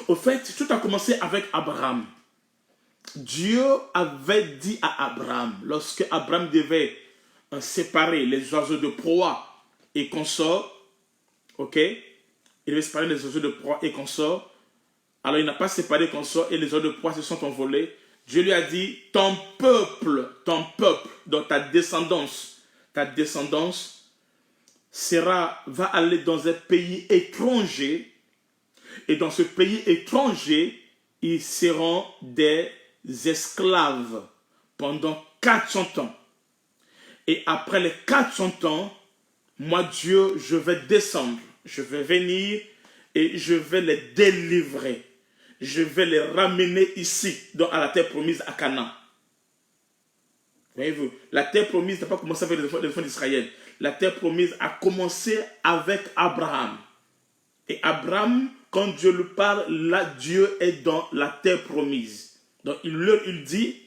Au fait, tout a commencé avec Abraham. Dieu avait dit à Abraham, lorsque Abraham devait séparer les oiseaux de proie et consorts, ok? Il devait séparer les oiseaux de proie et consorts. Alors il n'a pas séparé les consorts et les oiseaux de proie se sont envolés. Dieu lui a dit, ton peuple, donc ta descendance va aller dans un pays étranger. Et dans ce pays étranger, ils seront des esclaves pendant 400 ans. Et après les 400 ans, moi Dieu, je vais descendre, je vais venir et je vais les délivrer. Je vais les ramener ici, à la terre promise à Canaan. Voyez-vous, la terre promise n'a pas commencé avec les enfants d'Israël. La terre promise a commencé avec Abraham. Et Abraham, quand Dieu lui parle, là, Dieu est dans la terre promise. Donc, il dit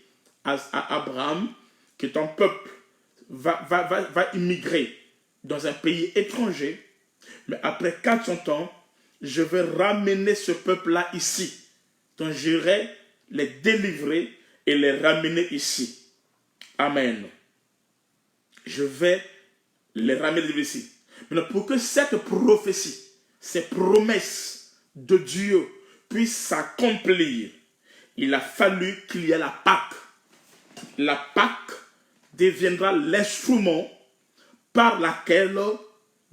à Abraham que ton peuple va immigrer dans un pays étranger. Mais après 400 ans, je vais ramener ce peuple-là ici. Donc, j'irai les délivrer et les ramener ici. Amen. Je vais les ramener ici. Maintenant, pour que cette prophétie, ces promesses de Dieu puissent s'accomplir, il a fallu qu'il y ait la Pâque. La Pâque deviendra l'instrument par laquelle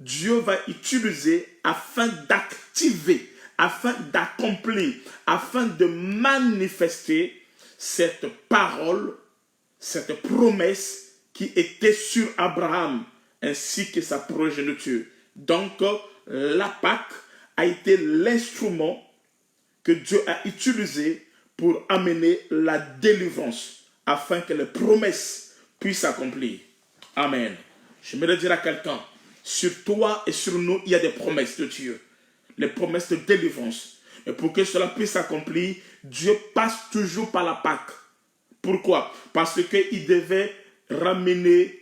Dieu va utiliser afin d'activer, afin d'accomplir, afin de manifester cette parole, cette promesse qui était sur Abraham ainsi que sa progéniture. Donc, la Pâque a été l'instrument que Dieu a utilisé pour amener la délivrance afin que les promesses puissent s'accomplir. Amen. Je me dire à quelqu'un, sur toi et sur nous, il y a des promesses de Dieu. Les promesses de délivrance. Et pour que cela puisse s'accomplir, Dieu passe toujours par la Pâque. Pourquoi? Parce qu'il devait ramener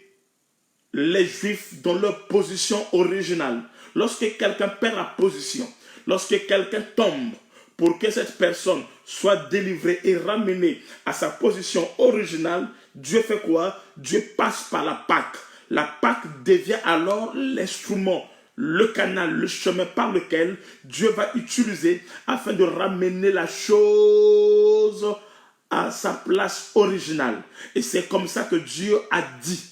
les Juifs dans leur position originale. Lorsque quelqu'un perd la position, lorsque quelqu'un tombe, pour que cette personne soit délivrée et ramenée à sa position originale, Dieu fait quoi? Dieu passe par la Pâque. La Pâque devient alors l'instrument, le canal, le chemin par lequel Dieu va utiliser afin de ramener la chose à sa place originale. Et c'est comme ça que Dieu a dit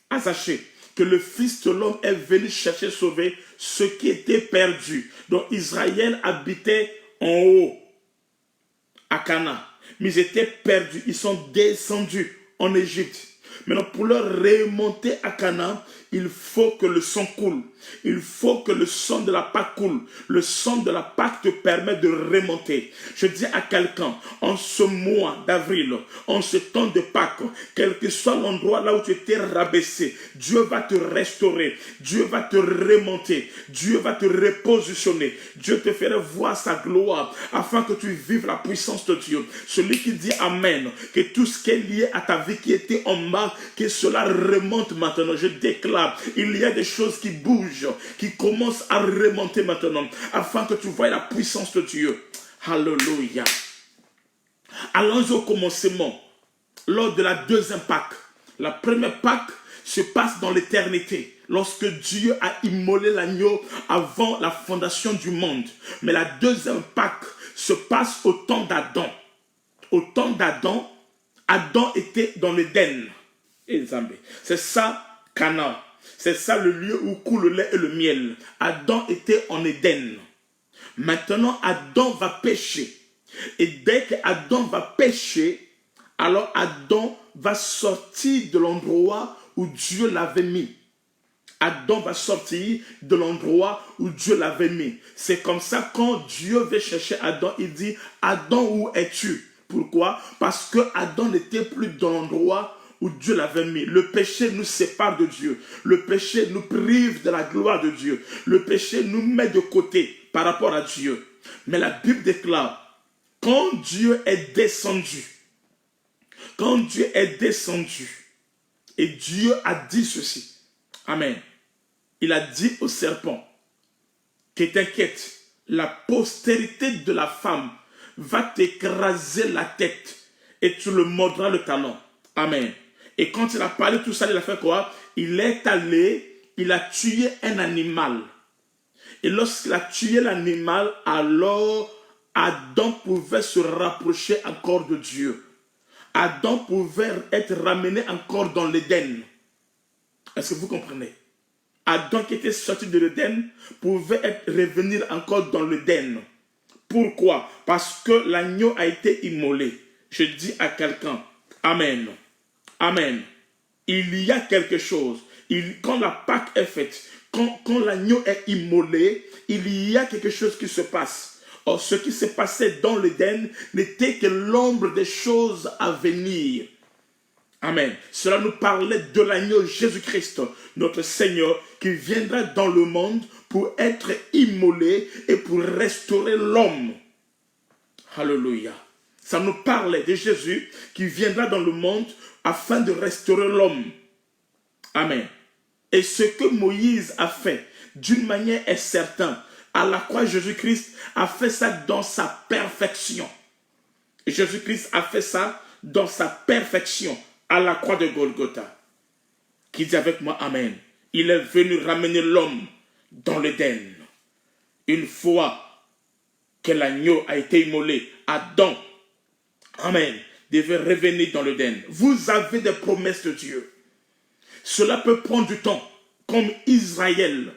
à Zachée que le Fils de l'homme est venu chercher sauver ceux qui étaient perdus. Donc Israël habitait en haut, à Canaan, mais ils étaient perdus, ils sont descendus en Égypte. Maintenant, pour leur remonter à Canaan, il faut que le sang coule. Il faut que le sang de la Pâque coule. Le sang de la Pâque te permet de remonter. Je dis à quelqu'un, en ce mois d'avril, en ce temps de Pâques, quel que soit l'endroit là où tu étais rabaissé, Dieu va te restaurer. Dieu va te remonter. Dieu va te repositionner. Dieu te fera voir sa gloire afin que tu vives la puissance de Dieu. Celui qui dit Amen, que tout ce qui est lié à ta vie qui était en bas, que cela remonte maintenant. Je déclare, il y a des choses qui bougent, qui commencent à remonter maintenant, afin que tu voies la puissance de Dieu. Alléluia. Allons au commencement, lors de la deuxième Pâque. La première Pâque se passe dans l'éternité, lorsque Dieu a immolé l'agneau avant la fondation du monde. Mais la deuxième Pâque se passe au temps d'Adam. Au temps d'Adam, Adam était dans l'Éden. C'est ça, Canaan. C'est ça le lieu où coule le lait et le miel. Adam était en Éden. Maintenant, Adam va pécher. Et dès qu'Adam va pécher, alors Adam va sortir de l'endroit où Dieu l'avait mis. Adam va sortir de l'endroit où Dieu l'avait mis. C'est comme ça, quand Dieu veut chercher Adam, il dit, Adam, où es-tu? Pourquoi? Parce que Adam n'était plus dans l'endroit où Dieu l'avait mis. Le péché nous sépare de Dieu. Le péché nous prive de la gloire de Dieu. Le péché nous met de côté par rapport à Dieu. Mais la Bible déclare, quand Dieu est descendu, et Dieu a dit ceci, Amen, il a dit au serpent, que t'inquiète, la postérité de la femme va t'écraser la tête et tu le mordras le talon. Amen. Et quand il a parlé tout ça, il a fait quoi? Il est allé, il a tué un animal. Et lorsqu'il a tué l'animal, alors Adam pouvait se rapprocher encore de Dieu. Adam pouvait être ramené encore dans l'Éden. Est-ce que vous comprenez? Adam qui était sorti de l'Éden pouvait revenir encore dans l'Éden. Pourquoi? Parce que l'agneau a été immolé. Je dis à quelqu'un, Amen. Amen. Il y a quelque chose. Quand la Pâque est faite, quand l'agneau est immolé, il y a quelque chose qui se passe. Or, ce qui s'est passé dans l'Éden n'était que l'ombre des choses à venir. Amen. Cela nous parlait de l'agneau Jésus-Christ, notre Seigneur, qui viendra dans le monde pour être immolé et pour restaurer l'homme. Alléluia. Ça nous parlait de Jésus qui viendra dans le monde afin de restaurer l'homme. Amen. Et ce que Moïse a fait, d'une manière est certain, à la croix Jésus-Christ a fait ça dans sa perfection. Jésus-Christ a fait ça dans sa perfection à la croix de Golgotha. Qui dit avec moi Amen. Il est venu ramener l'homme dans l'Éden. Une fois que l'agneau a été immolé, Adam, Amen, devait revenir dans l'Éden. Vous avez des promesses de Dieu. Cela peut prendre du temps, comme Israël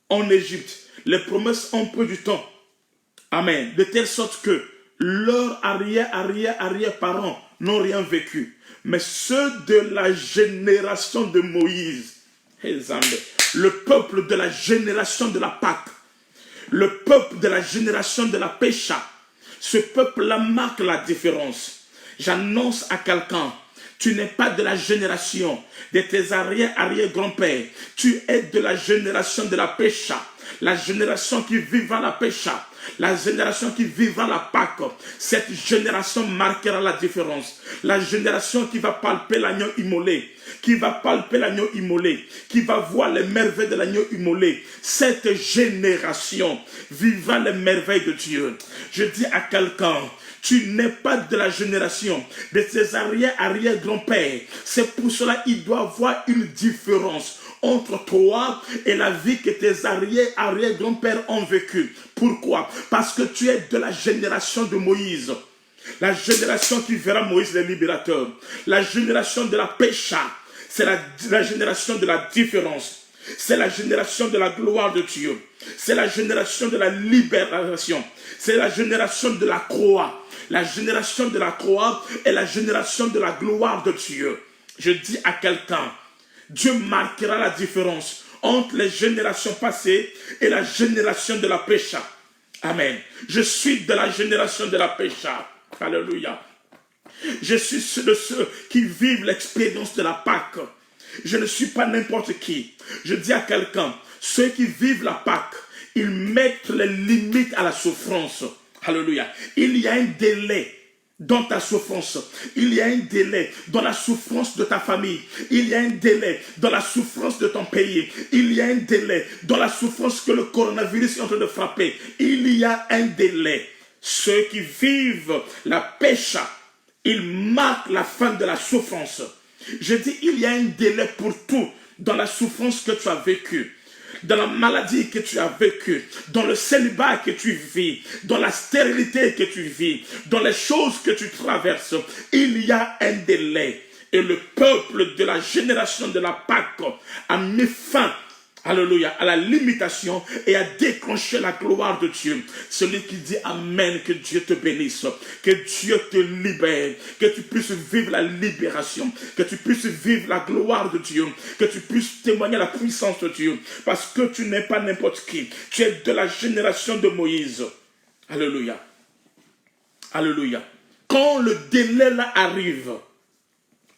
en Égypte. Les promesses ont pris du temps. Amen. De telle sorte que leurs arrière-parents n'ont rien vécu. Mais ceux de la génération de Moïse, le peuple de la génération de la Pâque, le peuple de la génération de la Pécha, ce peuple-là marque la différence. J'annonce à quelqu'un, tu n'es pas de la génération de tes arrière-grands-pères. Tu es de la génération de la Pécha. la génération qui vivra la pécha, la génération qui vivra la Pâque, cette génération marquera la différence. La génération qui va palper l'agneau immolé, qui va palper l'agneau immolé, qui va voir les merveilles de l'agneau immolé. Cette génération vivra les merveilles de Dieu. Je dis à quelqu'un, tu n'es pas de la génération de tes arrière-grands-pères. C'est pour cela qu'il doit y avoir une différence entre toi et la vie que tes arrière-grands-pères ont vécue. Pourquoi? Parce que tu es de la génération de Moïse. La génération qui verra Moïse le libérateur. La génération de la pécha. C'est la génération de la différence. C'est la génération de la gloire de Dieu. C'est la génération de la libération. C'est la génération de la croix. La génération de la croix est la génération de la gloire de Dieu. Je dis à quelqu'un, Dieu marquera la différence entre les générations passées et la génération de la pécha. Amen. Je suis de la génération de la pécha. Alléluia. Je suis de ceux qui vivent l'expérience de la Pâque. Je ne suis pas n'importe qui. Je dis à quelqu'un, ceux qui vivent la Pâque, ils mettent les limites à la souffrance. Alléluia. Il y a un délai dans ta souffrance. Il y a un délai dans la souffrance de ta famille. Il y a un délai dans la souffrance de ton pays. Il y a un délai dans la souffrance que le coronavirus est en train de frapper. Il y a un délai. Ceux qui vivent la pécha, ils marquent la fin de la souffrance. Je dis, il y a un délai pour tout dans la souffrance que tu as vécue, dans la maladie que tu as vécue, dans le célibat que tu vis, dans la stérilité que tu vis, dans les choses que tu traverses. Il y a un délai. Et le peuple de la génération de la Pâque a mis fin, alléluia, à la limitation et a déclenché la gloire de Dieu. Celui qui dit Amen, que Dieu te bénisse, que Dieu te libère, que tu puisses vivre la libération, que tu puisses vivre la gloire de Dieu, que tu puisses témoigner la puissance de Dieu, parce que tu n'es pas n'importe qui. Tu es de la génération de Moïse. Alléluia. Alléluia. Quand le délai là arrive,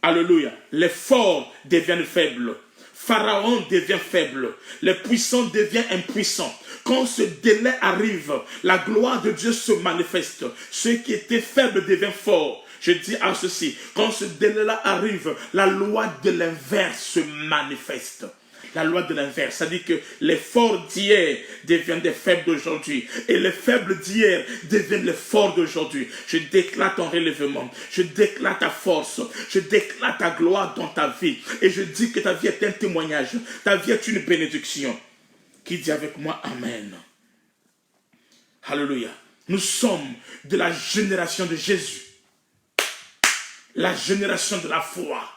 alléluia, les forts deviennent faibles. Pharaon devient faible. Les puissants deviennent impuissants. Quand ce délai arrive, la gloire de Dieu se manifeste. Ceux qui étaient faibles deviennent forts. Je dis à ceci, quand ce délai-là arrive, la loi de l'inverse se manifeste. La loi de l'inverse, c'est-à-dire que les forts d'hier deviennent des faibles d'aujourd'hui. Et les faibles d'hier deviennent les forts d'aujourd'hui. Je déclare ton relèvement. Je déclare ta force. Je déclare ta gloire dans ta vie. Et je dis que ta vie est un témoignage. Ta vie est une bénédiction. Qui dit avec moi Amen. Alléluia. Nous sommes de la génération de Jésus. La génération de la foi.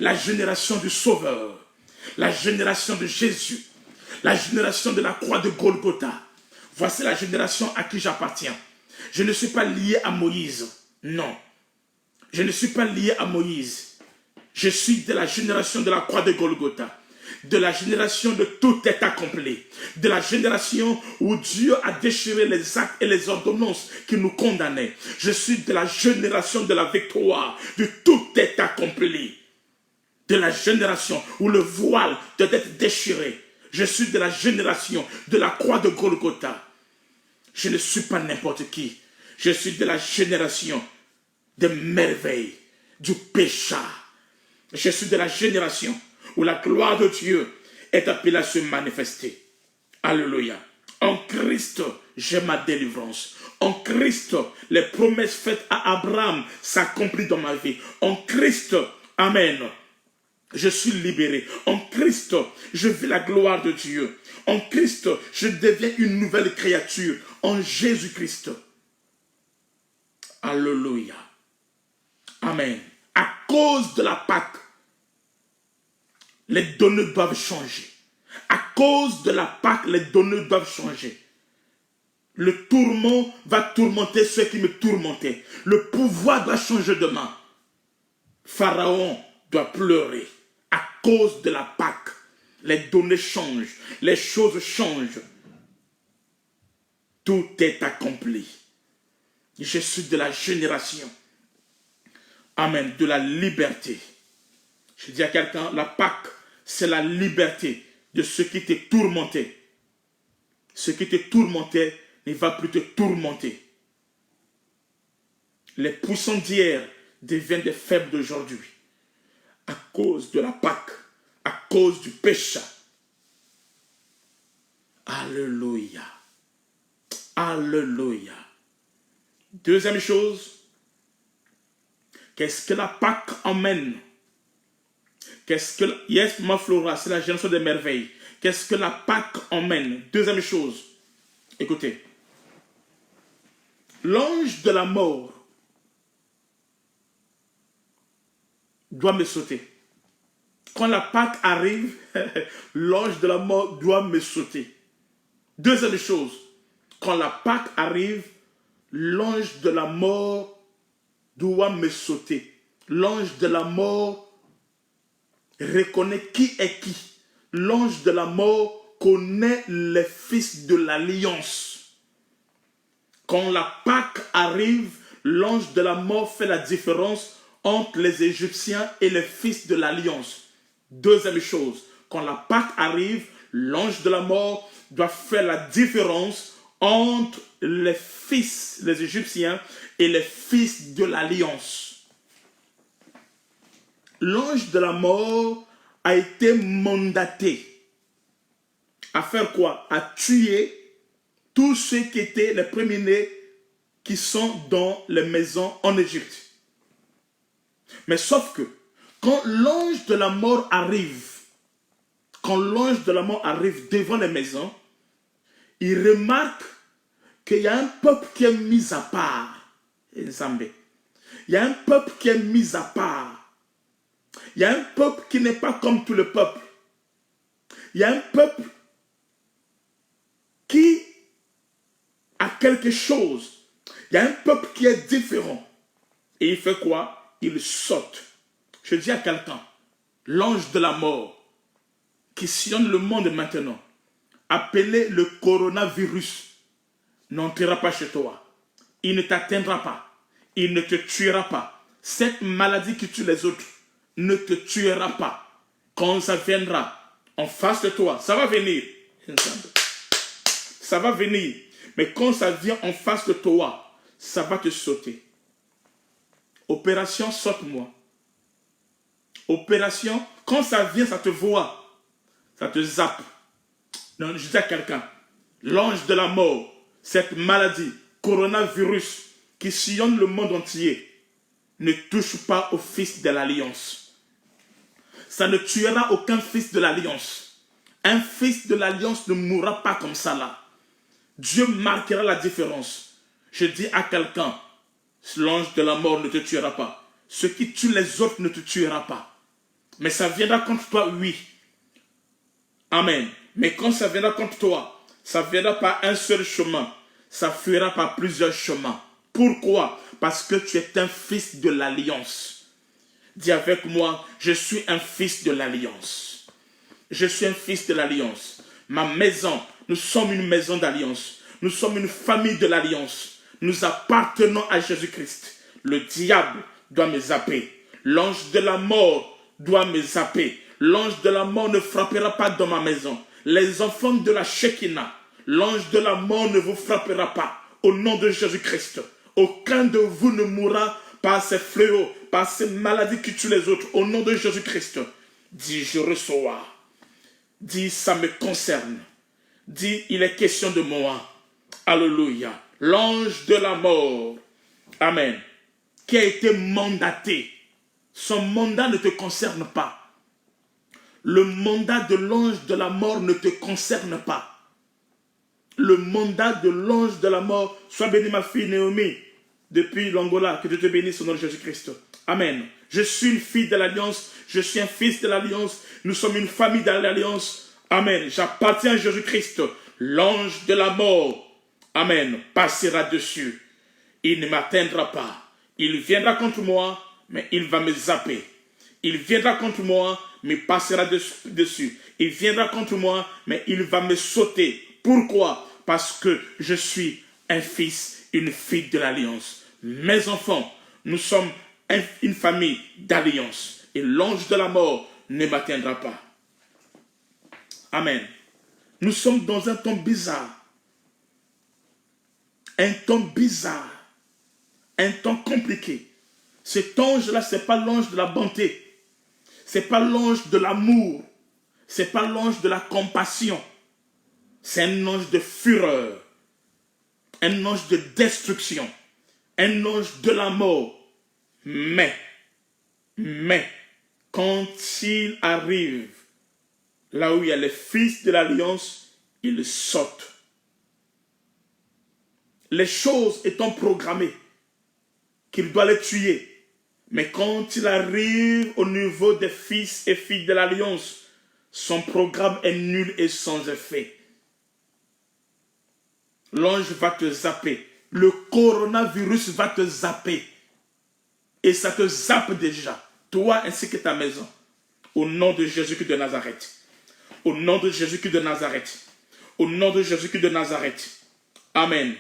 La génération du Sauveur. La génération de Jésus, la génération de la croix de Golgotha. Voici la génération à qui j'appartiens. Je ne suis pas lié à Moïse. Non. Je ne suis pas lié à Moïse. Je suis de la génération de la croix de Golgotha. De la génération de tout est accompli. De la génération où Dieu a déchiré les actes et les ordonnances qui nous condamnaient. Je suis de la génération de la victoire. De tout est accompli. De la génération où le voile doit être déchiré. Je suis de la génération de la croix de Golgotha. Je ne suis pas n'importe qui. Je suis de la génération des merveilles, du péché. Je suis de la génération où la gloire de Dieu est appelée à se manifester. Alléluia. En Christ, j'ai ma délivrance. En Christ, les promesses faites à Abraham s'accomplissent dans ma vie. En Christ, amen. Je suis libéré. En Christ, je vis la gloire de Dieu. En Christ, je deviens une nouvelle créature. En Jésus-Christ. Alléluia. Amen. À cause de la Pâque, les données doivent changer. À cause de la Pâque, les données doivent changer. Le tourment va tourmenter ceux qui me tourmentaient. Le pouvoir doit changer de main. Pharaon doit pleurer. À cause de la Pâque, les données changent, les choses changent. Tout est accompli. Je suis de la génération, amen, de la liberté. Je dis à quelqu'un, la Pâque, c'est la liberté de ceux qui t'ont tourmenté. Ce qui te tourmentait ne va plus te tourmenter. Les puissants d'hier deviennent des faibles d'aujourd'hui. À cause de la Pâque, à cause du péché. Alléluia. Alléluia. Deuxième chose, qu'est-ce que la Pâque emmène? Qu'est-ce que... Yes, ma Flora, c'est la génération des merveilles. Qu'est-ce que la Pâque emmène? Deuxième chose, écoutez. L'ange de la mort doit me sauter. Quand la Pâque arrive, l'ange de la mort doit me sauter. Deuxième chose, quand la Pâque arrive, l'ange de la mort doit me sauter. L'ange de la mort reconnaît qui est qui. L'ange de la mort connaît les fils de l'alliance. Quand la Pâque arrive, l'ange de la mort fait la différence entre les Égyptiens et les fils de l'alliance. Deuxième chose, quand la Pâque arrive, l'ange de la mort doit faire la différence entre les fils, les Égyptiens, et les fils de l'alliance. L'ange de la mort a été mandaté à faire quoi? À tuer tous ceux qui étaient les premiers-nés qui sont dans les maisons en Égypte. Mais sauf que, quand l'ange de la mort arrive, devant les maisons, il remarque qu'il y a un peuple qui est mis à part. Il y a un peuple qui est mis à part. Il y a un peuple qui n'est pas comme tout le peuple. Il y a un peuple qui a quelque chose. Il y a un peuple qui est différent. Et il fait quoi? Il saute. Je dis à quelqu'un, l'ange de la mort qui sillonne le monde maintenant, appelé le coronavirus, n'entrera pas chez toi. Il ne t'atteindra pas. Il ne te tuera pas. Cette maladie qui tue les autres ne te tuera pas. Quand ça viendra en face de toi, ça va venir. Ça va venir. Mais quand ça vient en face de toi, ça va te sauter. Opération saute-moi. Opération, quand ça vient, ça te voit. Ça te zappe. Non, je dis à quelqu'un, l'ange de la mort, cette maladie, coronavirus, qui sillonne le monde entier, ne touche pas aux fils de l'alliance. Ça ne tuera aucun fils de l'alliance. Un fils de l'alliance ne mourra pas comme ça là. Dieu marquera la différence. Je dis à quelqu'un, l'ange de la mort ne te tuera pas. Ce qui tue les autres ne te tuera pas. Mais ça viendra contre toi, oui. Amen. Mais quand ça viendra contre toi, ça viendra par un seul chemin. Ça fuira par plusieurs chemins. Pourquoi? Parce que tu es un fils de l'alliance. Dis avec moi, je suis un fils de l'alliance. Je suis un fils de l'alliance. Ma maison, nous sommes une maison d'alliance. Nous sommes une famille de l'alliance. Nous appartenons à Jésus-Christ. Le diable doit me zapper. L'ange de la mort doit me zapper. L'ange de la mort ne frappera pas dans ma maison. Les enfants de la Shekinah, l'ange de la mort ne vous frappera pas. Au nom de Jésus-Christ, aucun de vous ne mourra par ces fléaux, par ces maladies qui tuent les autres. Au nom de Jésus-Christ, dis je reçois. Dis ça me concerne. Dis il est question de moi. Alléluia. L'ange de la mort, amen, qui a été mandaté. Son mandat ne te concerne pas. Le mandat de l'ange de la mort ne te concerne pas. Le mandat de l'ange de la mort, sois bénie ma fille Naomi, depuis l'Angola, que Dieu te bénisse au nom de Jésus-Christ. Amen. Je suis une fille de l'alliance, je suis un fils de l'alliance, nous sommes une famille de l'alliance. Amen. J'appartiens à Jésus-Christ. L'ange de la mort, amen, passera dessus. Il ne m'atteindra pas. Il viendra contre moi, mais il va me zapper. Il viendra contre moi, mais passera dessus. Il viendra contre moi, mais il va me sauter. Pourquoi? Parce que je suis un fils, une fille de l'alliance. Mes enfants, nous sommes une famille d'alliance. Et l'ange de la mort ne m'atteindra pas. Amen. Nous sommes dans un temps bizarre. un temps bizarre, un temps compliqué. Cet ange-là, ce n'est pas l'ange de la bonté, ce n'est pas l'ange de l'amour, ce n'est pas l'ange de la compassion, c'est un ange de fureur, un ange de destruction, un ange de la mort. Mais, quand il arrive là où il y a les fils de l'alliance, il saute. Les choses étant programmées, qu'il doit les tuer. Mais quand il arrive au niveau des fils et filles de l'alliance, son programme est nul et sans effet. L'ange va te zapper. Le coronavirus va te zapper. Et ça te zappe déjà, toi ainsi que ta maison. Au nom de Jésus-Christ de Nazareth. Au nom de Jésus-Christ de Nazareth. Au nom de Jésus-Christ de Nazareth. Amen.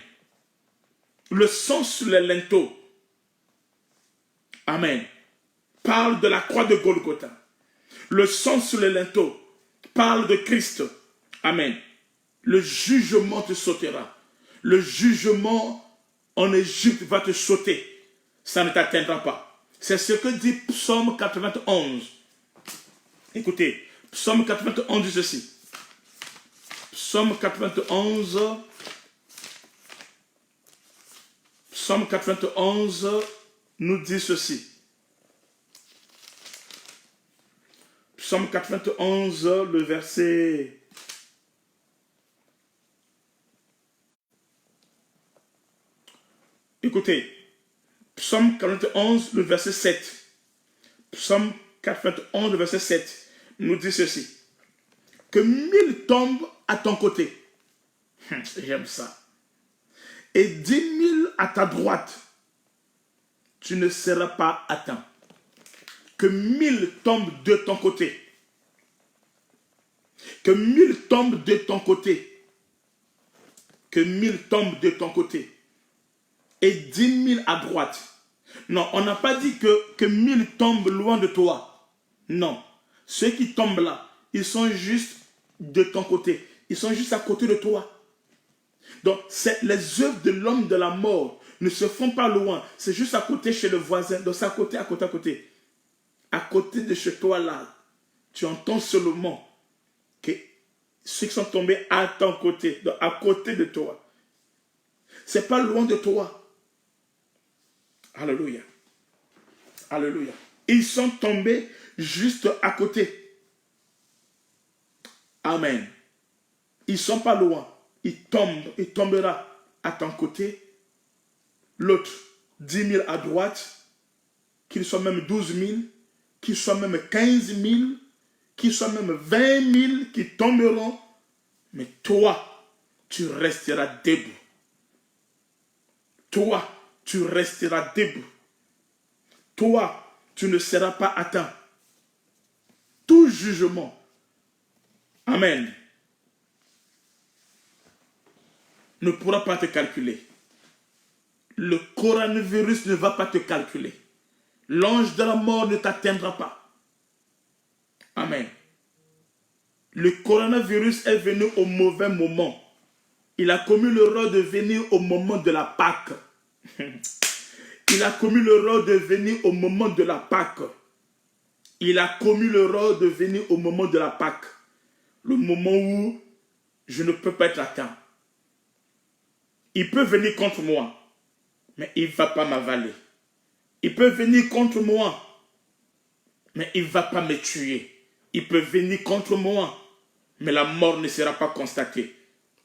Le sang sur les linteaux. Amen. Parle de la croix de Golgotha. Le sang sur les linteaux parle de Christ. Amen. Le jugement te sautera. Le jugement en Égypte va te sauter. Ça ne t'atteindra pas. C'est ce que dit Psaume 91. Écoutez, Psaume 91 dit ceci. Psaume 91. Psaume 91 nous dit ceci. Psaume 91, le verset... Écoutez, Psaume 91, le verset 7. Psaume 91, le verset 7 nous dit ceci. Que 1000 tombent à ton côté. J'aime ça. Et 10 000 à ta droite. Tu ne seras pas atteint. Que 1000 tombent de ton côté. Que 1000 tombent de ton côté. Que 1000 tombent de ton côté. Et 10 000 à droite. Non, on n'a pas dit que 1000 tombent loin de toi. Non. Ceux qui tombent là, ils sont juste de ton côté. Ils sont juste à côté de toi. Donc, les œuvres de l'homme de la mort ne se font pas loin. C'est juste à côté chez le voisin. Donc, c'est à côté, à côté, à côté. À côté de chez toi là, tu entends seulement que ceux qui sont tombés à ton côté, donc à côté de toi. C'est pas loin de toi. Alléluia. Alléluia. Ils sont tombés juste à côté. Amen. Ils ne sont pas loin. Ils tombent. Il tombera à ton côté. L'autre, 10 000 à droite. Qu'ils soient même 12 000. Qu'ils soient même 15 000. Qu'ils soient même 20 000 qui tomberont. Mais toi, tu resteras debout. Toi, tu resteras debout. Toi, tu ne seras pas atteint. Tout jugement. Amen. Ne pourra pas te calculer. Le coronavirus ne va pas te calculer. L'ange de la mort ne t'atteindra pas. Amen. Le coronavirus est venu au mauvais moment. Il a commis l'erreur de venir au moment de la Pâque. Il a commis l'erreur de venir au moment de la Pâque. Il a commis l'erreur de venir au moment de la Pâque. Le moment où je ne peux pas être atteint. Il peut venir contre moi, mais il ne va pas m'avaler. Il peut venir contre moi, mais il ne va pas me tuer. Il peut venir contre moi, mais la mort ne sera pas constatée.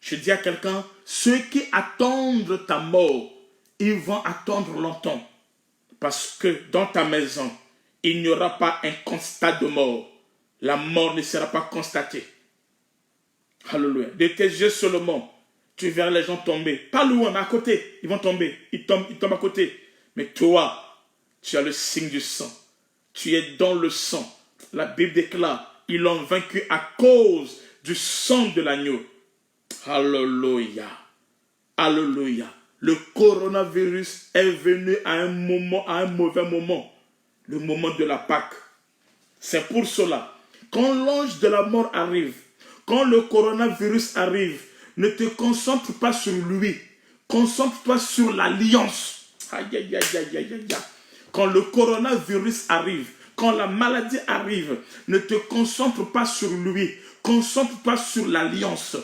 Je dis à quelqu'un, ceux qui attendent ta mort, ils vont attendre longtemps. Parce que dans ta maison, il n'y aura pas un constat de mort. La mort ne sera pas constatée. Alléluia. De tes yeux seulement, tu verras les gens tomber. Pas loin, mais à côté. Ils vont tomber. Ils tombent à côté. Mais toi, tu as le signe du sang. Tu es dans le sang. La Bible déclare, ils l'ont vaincu à cause du sang de l'agneau. Alléluia. Alléluia. Le coronavirus est venu à un moment, à un mauvais moment. Le moment de la Pâque. C'est pour cela, quand l'ange de la mort arrive, quand le coronavirus arrive, ne te concentre pas sur lui. Concentre-toi sur l'alliance. Aïe, aïe, aïe, aïe, aïe, aïe. Quand le coronavirus arrive, quand la maladie arrive, ne te concentre pas sur lui. Concentre-toi sur l'alliance.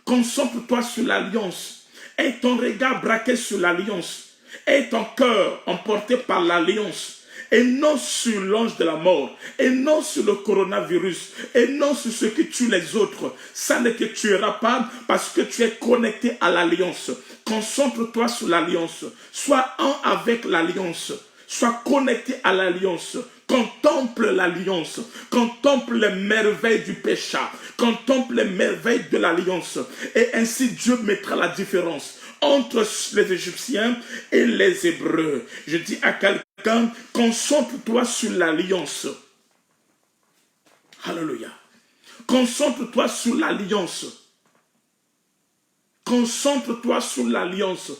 Concentre-toi sur l'alliance. Aie ton regard braqué sur l'alliance. Aie ton cœur emporté par l'alliance. Et non sur l'ange de la mort. Et non sur le coronavirus. Et non sur ce qui tue les autres. Ça ne te tuera pas parce que tu es connecté à l'alliance. Concentre-toi sur l'alliance. Sois un avec l'alliance. Sois connecté à l'alliance. Contemple l'alliance. Contemple les merveilles du péché. Contemple les merveilles de l'alliance. Et ainsi Dieu mettra la différence entre les Égyptiens et les Hébreux. Je dis à quelqu'un, concentre-toi sur l'alliance. Alléluia. Concentre-toi sur l'alliance. Concentre-toi sur l'alliance.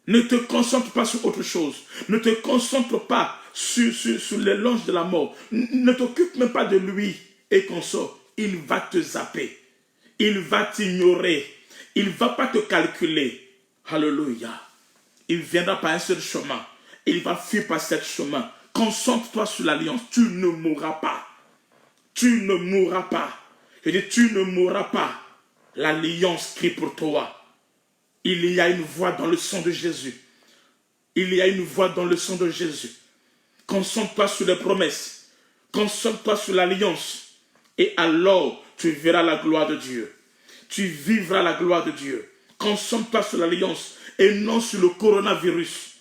Ne te concentre pas sur autre chose. Ne te concentre pas sur l'ange de la mort. Ne t'occupe même pas de lui et consort. Il va te zapper. Il va t'ignorer. Il ne va pas te calculer. Alléluia. Il viendra par un seul chemin. Il va fuir par ce chemin. Concentre-toi sur l'alliance. Tu ne mourras pas. Tu ne mourras pas. Je dis, tu ne mourras pas. L'alliance crie pour toi. Il y a une voix dans le sang de Jésus. Il y a une voix dans le sang de Jésus. Concentre-toi sur les promesses. Concentre-toi sur l'alliance. Et alors, tu verras la gloire de Dieu. Tu vivras la gloire de Dieu. Concentre-toi sur l'alliance et non sur le coronavirus.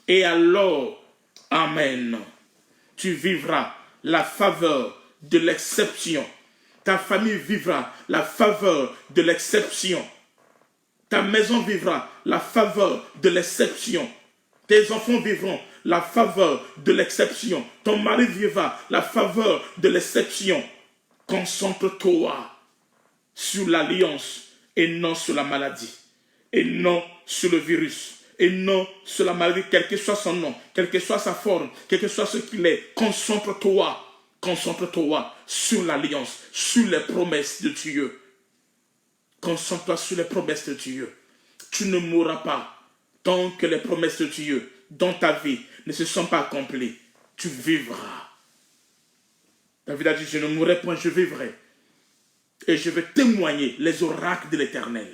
Et alors, amen, tu vivras la faveur de l'exception. Ta famille vivra la faveur de l'exception. Ta maison vivra la faveur de l'exception. Tes enfants vivront la faveur de l'exception. Ton mari vivra la faveur de l'exception. Concentre-toi sur l'alliance et non sur la maladie. Et non sur le virus. Et non sur la maladie, quel que soit son nom, quelle que soit sa forme, quel que soit ce qu'il est. Concentre-toi. Concentre-toi sur l'alliance, sur les promesses de Dieu. Concentre-toi sur les promesses de Dieu. Tu ne mourras pas tant que les promesses de Dieu dans ta vie ne se sont pas accomplies. Tu vivras. David a dit, je ne mourrai point, je vivrai. Et je vais témoigner les oracles de l'Éternel.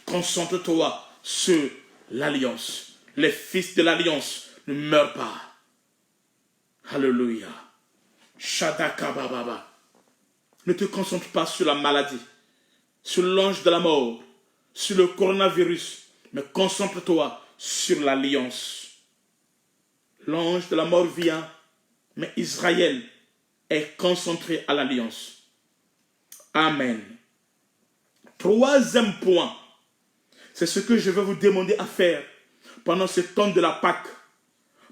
Concentre-toi sur l'alliance. Les fils de l'alliance ne meurent pas. Alléluia. Shadakababa. Ne te concentre pas sur la maladie, sur l'ange de la mort, sur le coronavirus, mais concentre-toi sur l'alliance. L'ange de la mort vient, mais Israël est concentré à l'alliance. Amen. Troisième point, c'est ce que je vais vous demander à faire pendant ce temps de la Pâque,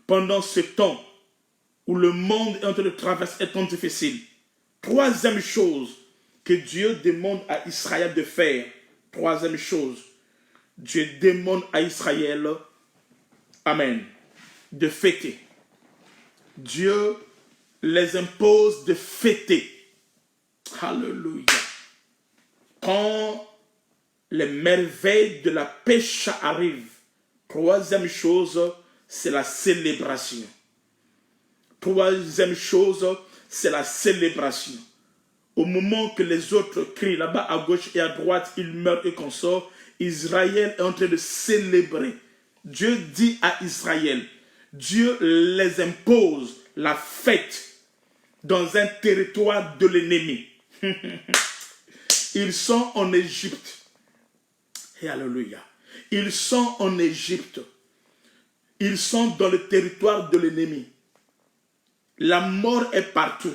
pendant ce temps où le monde est en train de traverser un temps difficile. Troisième chose que Dieu demande à Israël de faire. Troisième chose, Dieu demande à Israël, amen, de fêter. Dieu les impose de fêter. Alléluia. Quand les merveilles de la pêche arrivent, troisième chose, c'est la célébration. Troisième chose, c'est la célébration. Au moment que les autres crient là-bas à gauche et à droite, ils meurent et consortent, Israël est en train de célébrer. Dieu dit à Israël, Dieu les impose la fête dans un territoire de l'ennemi. Ils sont en Égypte. Et alléluia. Ils sont en Égypte. Ils sont dans le territoire de l'ennemi. La mort est partout.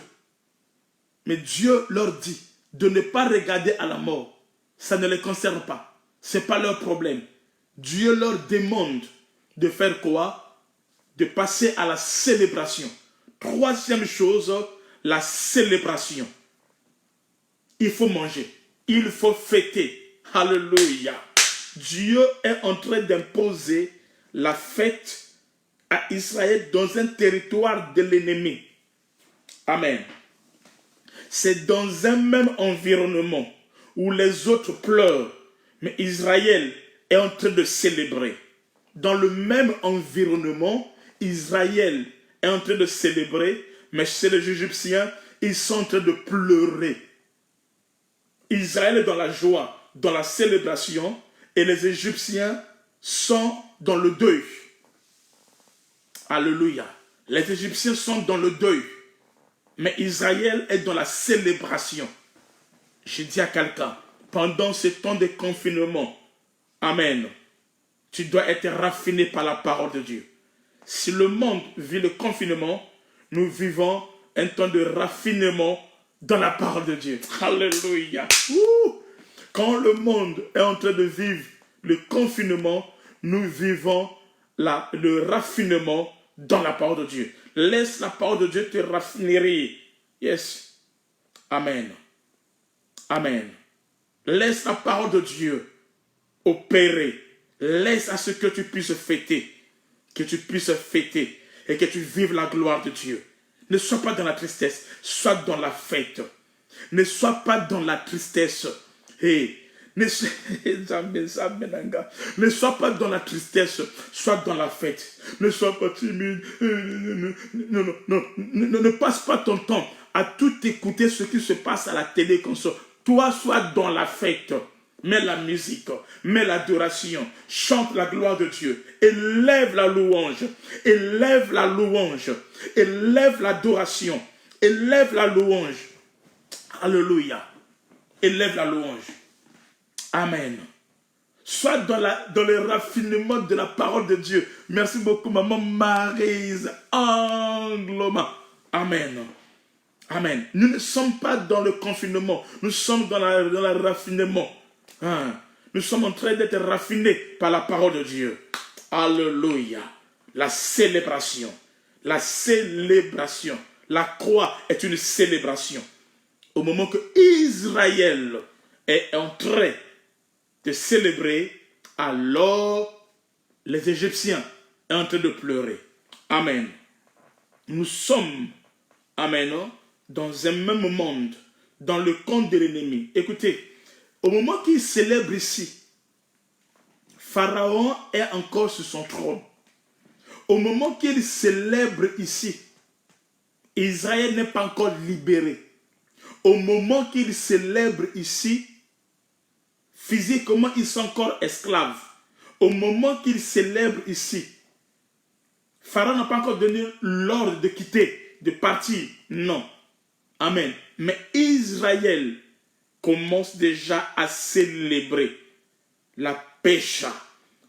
Mais Dieu leur dit de ne pas regarder à la mort. Ça ne les concerne pas. Ce n'est pas leur problème. Dieu leur demande de faire quoi? De passer à la célébration. Troisième chose, la célébration. Il faut manger. Il faut fêter. Alléluia. Dieu est en train d'imposer la fête à Israël dans un territoire de l'ennemi. Amen. C'est dans un même environnement où les autres pleurent, mais Israël est en train de célébrer. Dans le même environnement, Israël est en train de célébrer, mais chez les Égyptiens, ils sont en train de pleurer. Israël est dans la joie, dans la célébration, et les Égyptiens sont dans le deuil. Alléluia. Les Égyptiens sont dans le deuil, mais Israël est dans la célébration. Je dis à quelqu'un, pendant ce temps de confinement, amen, tu dois être raffiné par la parole de Dieu. Si le monde vit le confinement, nous vivons un temps de raffinement dans la parole de Dieu. Alléluia. Quand le monde est en train de vivre le confinement, nous vivons le raffinement dans la parole de Dieu. Laisse la parole de Dieu te raffiner. Yes. Amen. Amen. Laisse la parole de Dieu opérer. Laisse à ce que tu puisses fêter. Que tu puisses fêter et que tu vives la gloire de Dieu. Ne sois pas dans la tristesse, sois dans la fête. Ne sois pas dans la tristesse. Hey, ne sois pas dans la tristesse, sois dans la fête. Ne sois pas timide. Ne passe pas ton temps à tout écouter ce qui se passe à la télé comme ça. Toi, sois dans la fête. Mets la musique, mets l'adoration, chante la gloire de Dieu, élève la louange, élève la louange, élève l'adoration, élève la louange. Alléluia. Élève la louange. Amen. Sois dans le raffinement de la parole de Dieu. Merci beaucoup, maman Maryse Angloma. Amen. Amen. Nous ne sommes pas dans le confinement. Nous sommes dans le raffinement. Nous sommes en train d'être raffinés par la parole de Dieu. Alléluia. La célébration. La célébration. La croix est une célébration. Au moment que Israël est en train de célébrer, alors les Égyptiens sont en train de pleurer. Amen. Nous sommes, amen, dans un même monde, dans le camp de l'ennemi. Écoutez, au moment qu'il célèbre ici, Pharaon est encore sur son trône. Au moment qu'il célèbre ici, Israël n'est pas encore libéré. Au moment qu'il célèbre ici, physiquement, ils sont encore esclaves. Au moment qu'il célèbre ici, Pharaon n'a pas encore donné l'ordre de quitter, de partir. Non. Amen. Mais Israël commence déjà à célébrer la pécha,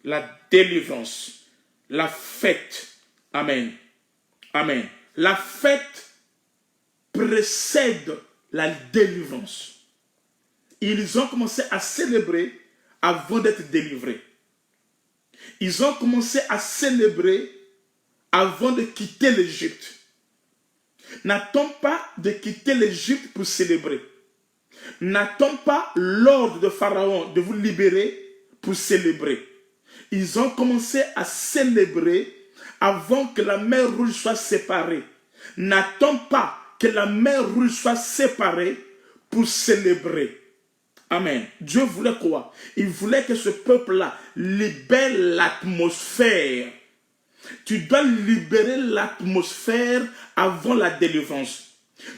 la délivrance, la fête. Amen. Amen. La fête précède la délivrance. Ils ont commencé à célébrer avant d'être délivrés. Ils ont commencé à célébrer avant de quitter l'Égypte. N'attends pas de quitter l'Égypte pour célébrer. N'attends pas l'ordre de Pharaon de vous libérer pour célébrer. Ils ont commencé à célébrer avant que la mer Rouge soit séparée. N'attends pas que la mer Rouge soit séparée pour célébrer. Amen. Dieu voulait quoi? Il voulait que ce peuple-là libère l'atmosphère. Tu dois libérer l'atmosphère avant la délivrance.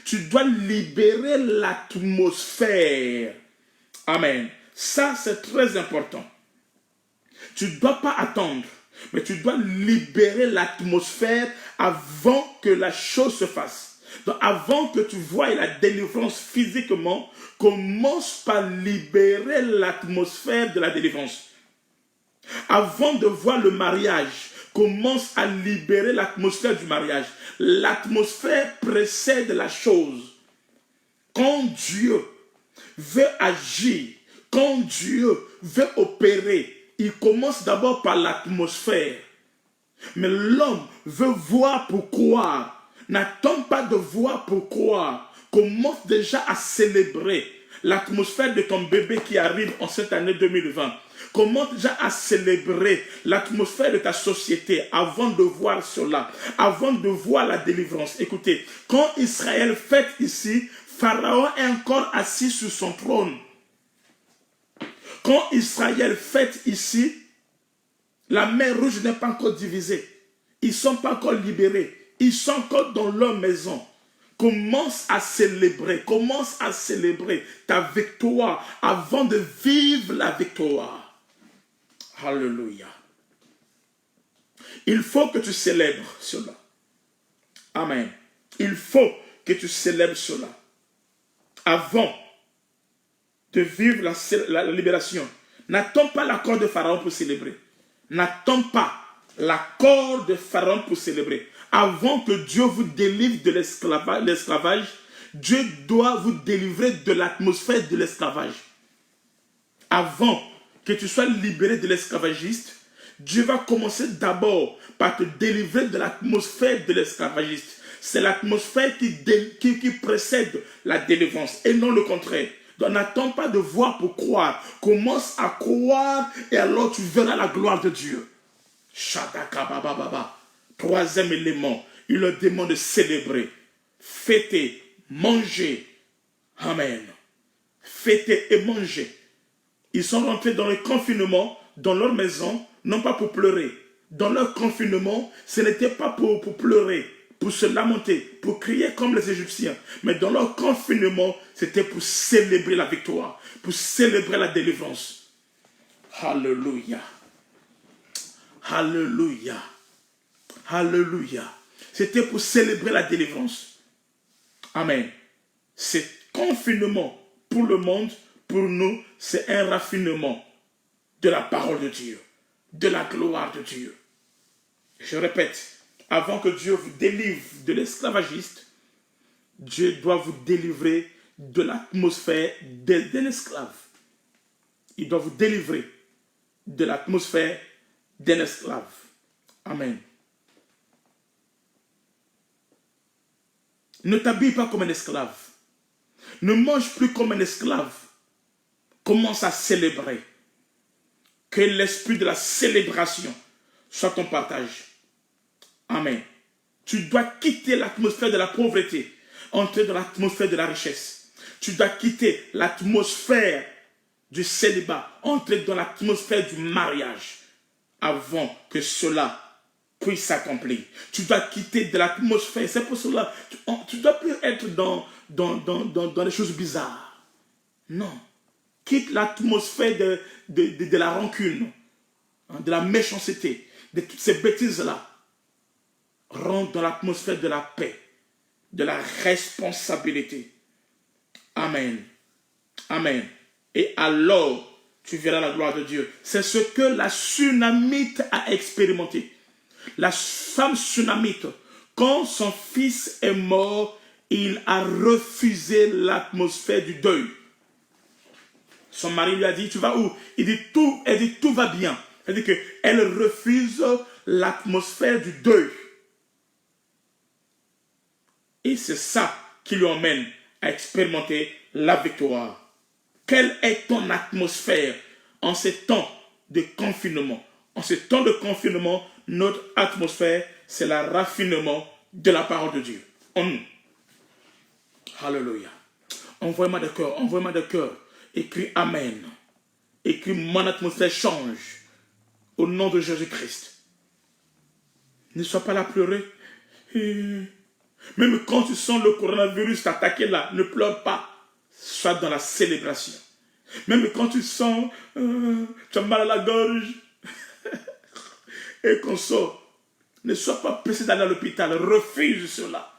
Tu dois libérer l'atmosphère. Amen. Ça, c'est très important. Tu ne dois pas attendre, mais tu dois libérer l'atmosphère avant que la chose se fasse. Donc, avant que tu voies la délivrance physiquement, commence par libérer l'atmosphère de la délivrance. Avant de voir le mariage, commence à libérer l'atmosphère du mariage. L'atmosphère précède la chose. Quand Dieu veut agir, quand Dieu veut opérer, il commence d'abord par l'atmosphère. Mais l'homme veut voir pour croire. N'attends pas de voir pour croire. Commence déjà à célébrer l'atmosphère de ton bébé qui arrive en cette année 2020. Commence déjà à célébrer l'atmosphère de ta société avant de voir cela, avant de voir la délivrance. Écoutez, quand Israël fête ici, Pharaon est encore assis sur son trône. Quand Israël fête ici, la mer Rouge n'est pas encore divisée. Ils ne sont pas encore libérés. Ils sont encore dans leur maison. Commence à célébrer ta victoire avant de vivre la victoire. Alléluia. Il faut que tu célèbres cela. Amen. Il faut que tu célèbres cela avant de vivre la libération. N'attends pas l'accord de Pharaon pour célébrer. N'attends pas l'accord de Pharaon pour célébrer. Avant que Dieu vous délivre de l'esclavage, Dieu doit vous délivrer de l'atmosphère de l'esclavage. Avant que tu sois libéré de l'esclavagiste, Dieu va commencer d'abord par te délivrer de l'atmosphère de l'esclavagiste. C'est l'atmosphère qui précède la délivrance et non le contraire. Donc n'attends pas de voir pour croire. Commence à croire et alors tu verras la gloire de Dieu. Shadakabababa. Troisième élément, il leur demande de célébrer, fêter, manger. Amen. Fêter et manger. Ils sont rentrés dans le confinement, dans leur maison, non pas pour pleurer. Dans leur confinement, ce n'était pas pour pleurer, pour se lamenter, pour crier comme les Égyptiens. Mais dans leur confinement, c'était pour célébrer la victoire, pour célébrer la délivrance. Alléluia. Alléluia. Alléluia. C'était pour célébrer la délivrance. Amen. C'est confinement pour le monde, pour nous, c'est un raffinement de la parole de Dieu, de la gloire de Dieu. Je répète, avant que Dieu vous délivre de l'esclavagiste, Dieu doit vous délivrer de l'atmosphère d'un esclave. Il doit vous délivrer de l'atmosphère d'un esclave. Amen. Ne t'habille pas comme un esclave. Ne mange plus comme un esclave. Commence à célébrer. Que l'esprit de la célébration soit ton partage. Amen. Tu dois quitter l'atmosphère de la pauvreté, entrer dans l'atmosphère de la richesse. Tu dois quitter l'atmosphère du célibat, entrer dans l'atmosphère du mariage avant que cela puisse s'accomplir. Tu dois quitter de l'atmosphère. C'est pour cela tu ne dois plus être dans des choses bizarres. Non. Quitte l'atmosphère de la rancune, de la méchanceté, de toutes ces bêtises-là. Rentre dans l'atmosphère de la paix, de la responsabilité. Amen. Amen. Et alors, tu verras la gloire de Dieu. C'est ce que la Sunamite a expérimenté. La femme Sunamite, quand son fils est mort, il a refusé l'atmosphère du deuil. Son mari lui a dit, tu vas où? Elle dit, tout va bien. C'est-à-dire qu'elle refuse l'atmosphère du deuil. Et c'est ça qui lui emmène à expérimenter la victoire. Quelle est ton atmosphère en ces temps de confinement? En ces temps de confinement, notre atmosphère, c'est le raffinement de la parole de Dieu en nous. Alléluia. Envoie-moi des cœurs. Écris Amen. Écris mon atmosphère change. Au nom de Jésus-Christ. Ne sois pas là à pleurer. Même quand tu sens le coronavirus t'attaquer là, ne pleure pas. Sois dans la célébration. Même quand tu sens, tu as mal à la gorge, et qu'on sort, ne sois pas pressé d'aller à l'hôpital. Refuse cela.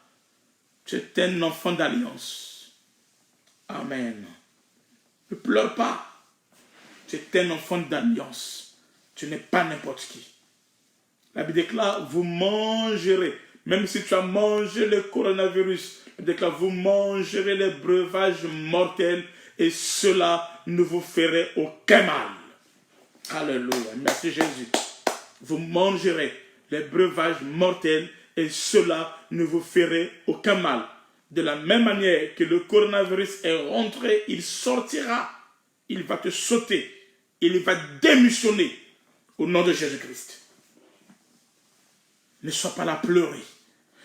Tu es un enfant d'alliance. Amen. Ne pleure pas. Tu es un enfant d'alliance. Tu n'es pas n'importe qui. La Bible déclare, vous mangerez. Même si tu as mangé le coronavirus, la Bible déclare, vous mangerez les breuvages mortels et cela ne vous ferait aucun mal. Alléluia. Merci Jésus. Vous mangerez les breuvages mortels et cela ne vous ferait aucun mal. De la même manière que le coronavirus est rentré, il sortira. Il va te sauter. Il va démissionner au nom de Jésus-Christ. Ne sois pas là à pleurer.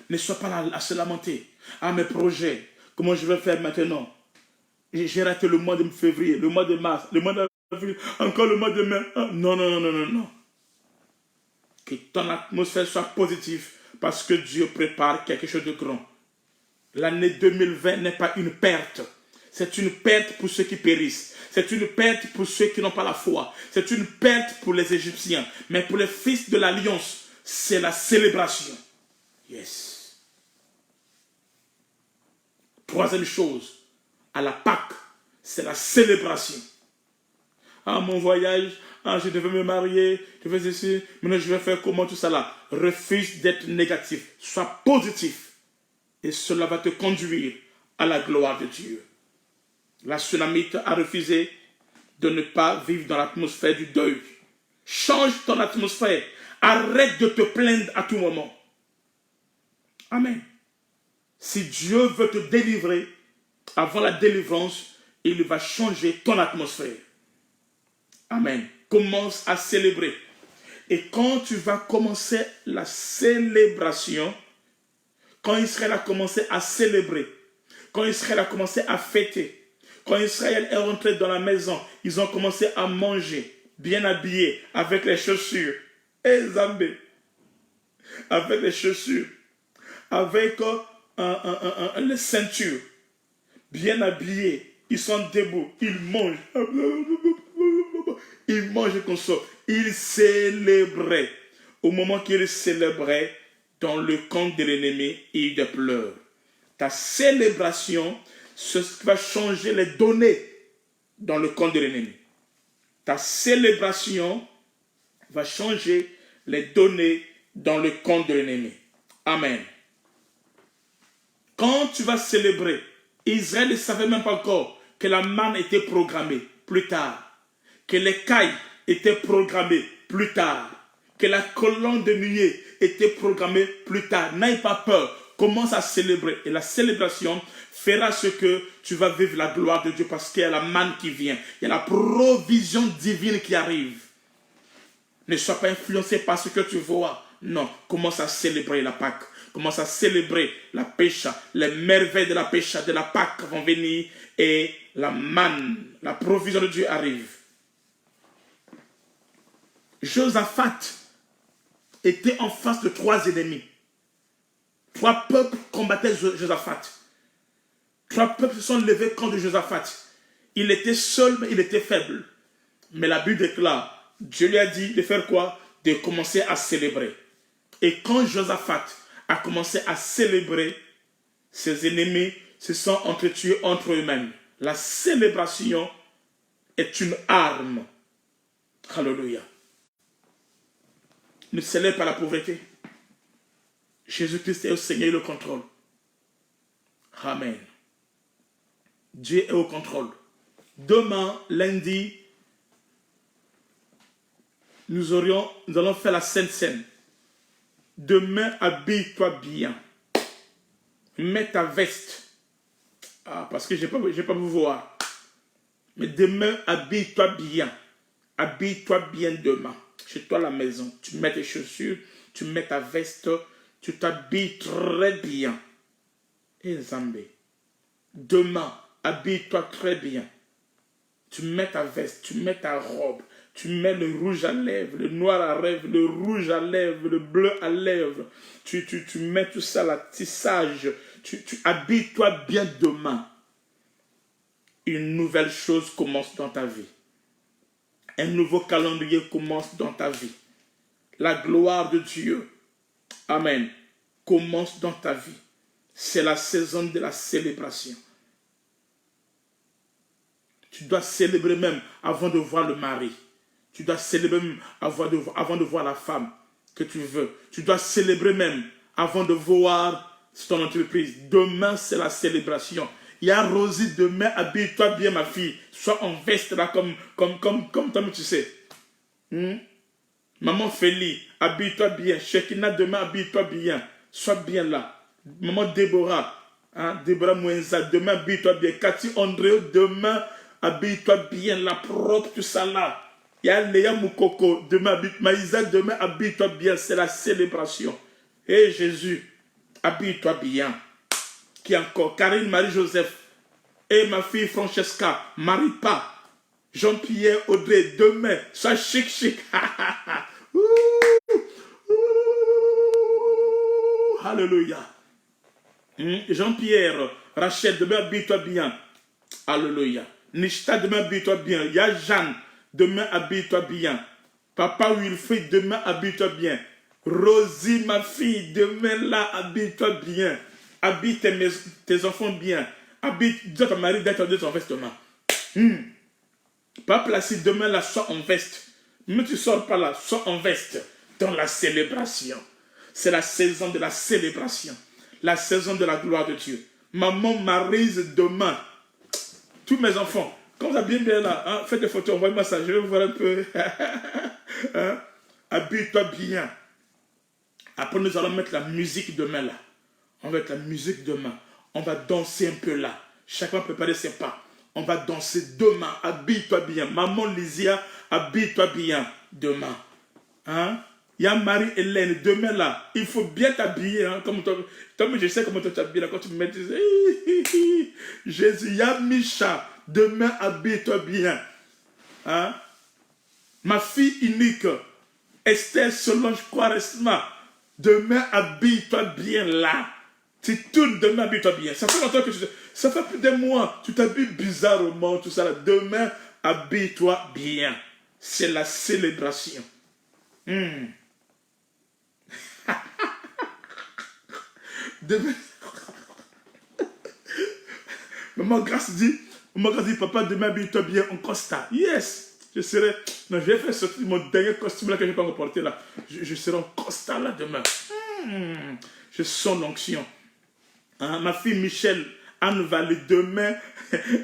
Ne sois pas là à se lamenter. Ah, mes projets, comment je vais faire maintenant? J'ai raté le mois de février, le mois de mars, le mois de encore le mois de mai. Non, non, non, non, non, non. Que ton atmosphère soit positive parce que Dieu prépare quelque chose de grand. L'année 2020 n'est pas une perte. C'est une perte pour ceux qui périssent. C'est une perte pour ceux qui n'ont pas la foi. C'est une perte pour les Égyptiens. Mais pour les fils de l'Alliance, c'est la célébration. Yes. Troisième chose, à la Pâque, c'est la célébration. Ah, mon voyage, je devais me marier, je fais ceci, maintenant je vais faire comment, tout ça là. Refuse d'être négatif, sois positif. Et cela va te conduire à la gloire de Dieu. La Sunamite a refusé de ne pas vivre dans l'atmosphère du deuil. Change ton atmosphère. Arrête de te plaindre à tout moment. Amen. Si Dieu veut te délivrer, avant la délivrance, il va changer ton atmosphère. Amen. Commence à célébrer. Et quand tu vas commencer la célébration, quand Israël a commencé à célébrer, quand Israël a commencé à fêter, quand Israël est rentré dans la maison, ils ont commencé à manger, bien habillés, avec les chaussures, et Zambé, avec les chaussures, avec les ceintures, bien habillés, ils sont debout, ils mangent comme ça, ils célébraient. Au moment qu'ils célébraient, dans le camp de l'ennemi, il y a eu des pleurs. Ta célébration, c'est ce qui va changer les données dans le camp de l'ennemi. Ta célébration va changer les données dans le camp de l'ennemi. Amen. Quand tu vas célébrer, Israël ne savait même pas encore que la manne était programmée plus tard, que les cailles étaient programmées plus tard, que la colonne de nuée était programmée plus tard. N'aie pas peur. Commence à célébrer. Et la célébration fera ce que tu vas vivre la gloire de Dieu parce qu'il y a la manne qui vient. Il y a la provision divine qui arrive. Ne sois pas influencé par ce que tu vois. Non, commence à célébrer la Pâque. Commence à célébrer la pêche. Les merveilles de la pêche, de la Pâque vont venir et la manne, la provision de Dieu arrive. Josaphat était en face de 3 ennemis. 3 peuples combattaient Josaphat. 3 peuples se sont levés contre Josaphat. Il était seul, mais il était faible. Mais la Bible déclare, Dieu lui a dit de faire quoi? De commencer à célébrer. Et quand Josaphat a commencé à célébrer, ses ennemis se sont entretués entre eux-mêmes. La célébration est une arme. Alléluia. Ne célèbre pas la pauvreté. Jésus-Christ est au Seigneur et le contrôle. Amen. Dieu est au contrôle. Demain, lundi, nous allons faire la Sainte Seine. Demain, habille-toi bien. Mets ta veste. Parce que je n'ai pas vous voir. Mais demain, habille-toi bien. Habille-toi bien demain. Chez toi à la maison. Tu mets tes chaussures, tu mets ta veste, tu t'habilles très bien. Et Zambé. Demain, habille-toi très bien. Tu mets ta veste, tu mets ta robe, tu mets le rouge à lèvres, le noir à lèvres, le rouge à lèvres, le bleu à lèvres. Tu mets tout ça, la tissage. Tu habilles-toi bien demain. Une nouvelle chose commence dans ta vie. Un nouveau calendrier commence dans ta vie. La gloire de Dieu, amen, commence dans ta vie. C'est la saison de la célébration. Tu dois célébrer même avant de voir le mari. Tu dois célébrer même avant de voir la femme que tu veux. Tu dois célébrer même avant de voir ton entreprise. Demain, c'est la célébration. Il y a Rosie, demain, habille-toi bien, ma fille. Sois en veste là, comme toi, tu sais. Maman Félie, habille-toi bien. Shekina, demain, habille-toi bien. Sois bien là. Maman Déborah, Déborah Mouenza, demain, habille-toi bien. Cathy Andréo, demain, habille-toi bien là, propre, tout ça là. Il y a Léa Moukoko, demain, Maïsa, demain, habille-toi bien. C'est la célébration. Hé Jésus, habille-toi bien. Qui encore? Karine Marie-Joseph. Et ma fille Francesca, marie pas. Jean-Pierre, Audrey, demain, sois chic. Ouh, ouh, alléluia. Jean-Pierre, Rachel, demain, habille-toi bien. Alléluia. Nishta, demain, habille-toi bien. Il y a Jeanne, demain, habille-toi bien. Papa Wilfried, demain, habille-toi bien. Rosie, ma fille, demain, là, habille-toi bien. Habille tes enfants bien. Habille, dis à ton mari d'être en vêtement. Pas Placide, demain, là, sois en veste. Mais tu ne sors pas là, sois en veste dans la célébration. C'est la saison de la célébration. La saison de la gloire de Dieu. Maman Maryse, demain, tous mes enfants, quand vous êtes bien là, hein, faites des photos, envoyez-moi ça, je vais vous voir un peu. Hein? Habille-toi bien. Après, nous allons mettre la musique demain là. On va mettre la musique demain. On va danser un peu là. Chacun préparer ses pas. On va danser demain. Habille-toi bien. Maman Lysia, habille-toi bien demain. Hein? Il y a Marie-Hélène, demain là, il faut bien t'habiller. Hein, comme toi, je sais comment tu t'habilles là quand tu me mets. Jésus, il y a Micha, demain habille-toi bien. Hein? Ma fille unique, Esther Solange Quaresma, demain habille-toi bien là. Tu tournes, demain habille-toi bien. Ça fait longtemps que ça fait plus d'un mois, tu t'habilles bizarrement, tout ça là. Demain habille-toi bien. C'est la célébration. Demain. Maman Grâce dit, papa, demain habille-toi bien en Costa. Yes, je serai. Non, je vais faire sortir mon dernier costume là que je n'ai pas encore porté là. Je serai en Costa là demain. Je sens l'onction. Hein, ma fille Michel, Anne Vallée, demain,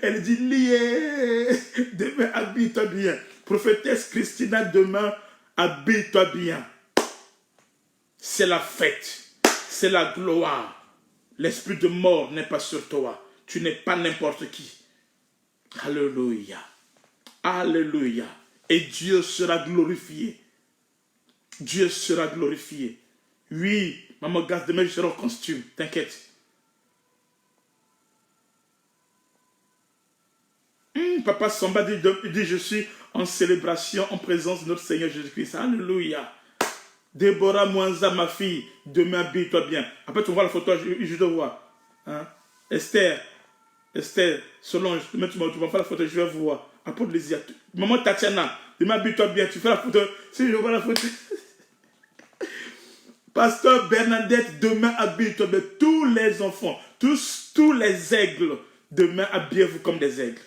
elle dit lié. Demain, habille-toi bien. Prophétesse Christina, demain, habille-toi bien. C'est la fête. C'est la gloire. L'esprit de mort n'est pas sur toi. Tu n'es pas n'importe qui. Alléluia. Alléluia. Et Dieu sera glorifié. Dieu sera glorifié. Oui, maman Gasse, demain je serai en costume. T'inquiète. Papa Samba dit, je suis en célébration en présence de notre Seigneur Jésus-Christ. Alléluia. Déborah Mouanza, ma fille, demain habille-toi bien. Après, tu vois la photo, je te vois. Hein? Esther, Solange, demain tu vas faire la photo, je vais vous voir. Apôtre Lésia, maman Tatiana, demain habille-toi bien, tu fais la photo. Si je vois la photo. Pasteur Bernadette, demain habille-toi bien. Tous les enfants, tous les aigles, demain habillez-vous comme des aigles.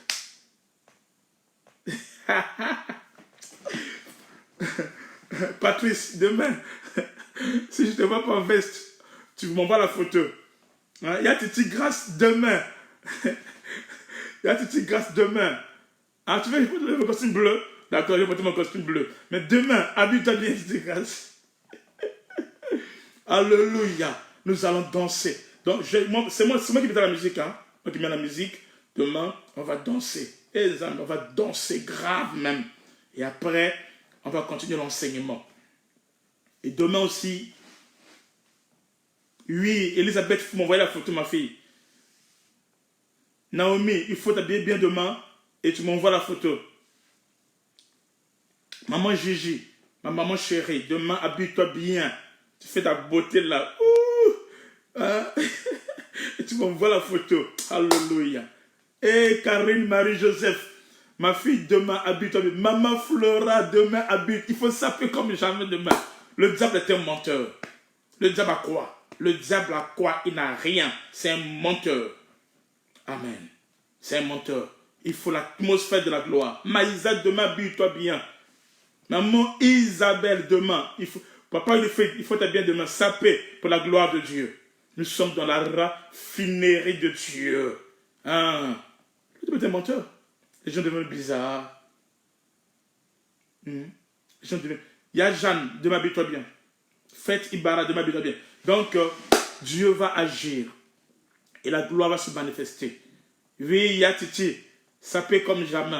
Patrice, demain, si je ne te vois pas en veste, tu m'envoies la photo. Il y a Titi Grâce demain. Il y a Titi Grâce demain. Ah, tu veux que je porte mon costume bleu? D'accord, je vais porter mon costume bleu. Mais demain, habille-toi bien, Titi Grâce. Alléluia. Nous allons danser. Donc, c'est moi qui mets la musique. Hein? Moi qui mets la musique. Demain, on va danser. Et les amis, on va danser grave même. Et après, on va continuer l'enseignement. Et demain aussi, oui, Elisabeth, il faut m'envoyer la photo, ma fille. Naomi, il faut t'habiller bien demain et tu m'envoies la photo. Maman Gigi, ma maman chérie, demain, habille-toi bien. Tu fais ta beauté là. Ouh, hein? Et tu m'envoies la photo. Alléluia. Et Karine Marie-Joseph, ma fille, demain, habille-toi bien. Maman Flora, demain, habille. Il faut s'appeler comme jamais demain. Le diable est un menteur. Le diable a quoi? Le diable a quoi? Il n'a rien. C'est un menteur. Amen. C'est un menteur. Il faut l'atmosphère de la gloire. Maïsa, demain, habille-toi bien. Maman Isabelle, demain. Papa, il faut être bien demain. Saper pour la gloire de Dieu. Nous sommes dans la raffinerie de Dieu. Hein? Le diable est un menteur. Les gens deviennent bizarres. Les gens deviennent... Il y a Jeanne, demain, habille-toi bien. Faites Ibarra, demain, habille-toi bien. Donc, Dieu va agir. Et la gloire va se manifester. Oui, il y a Titi. Ça peut comme jamais.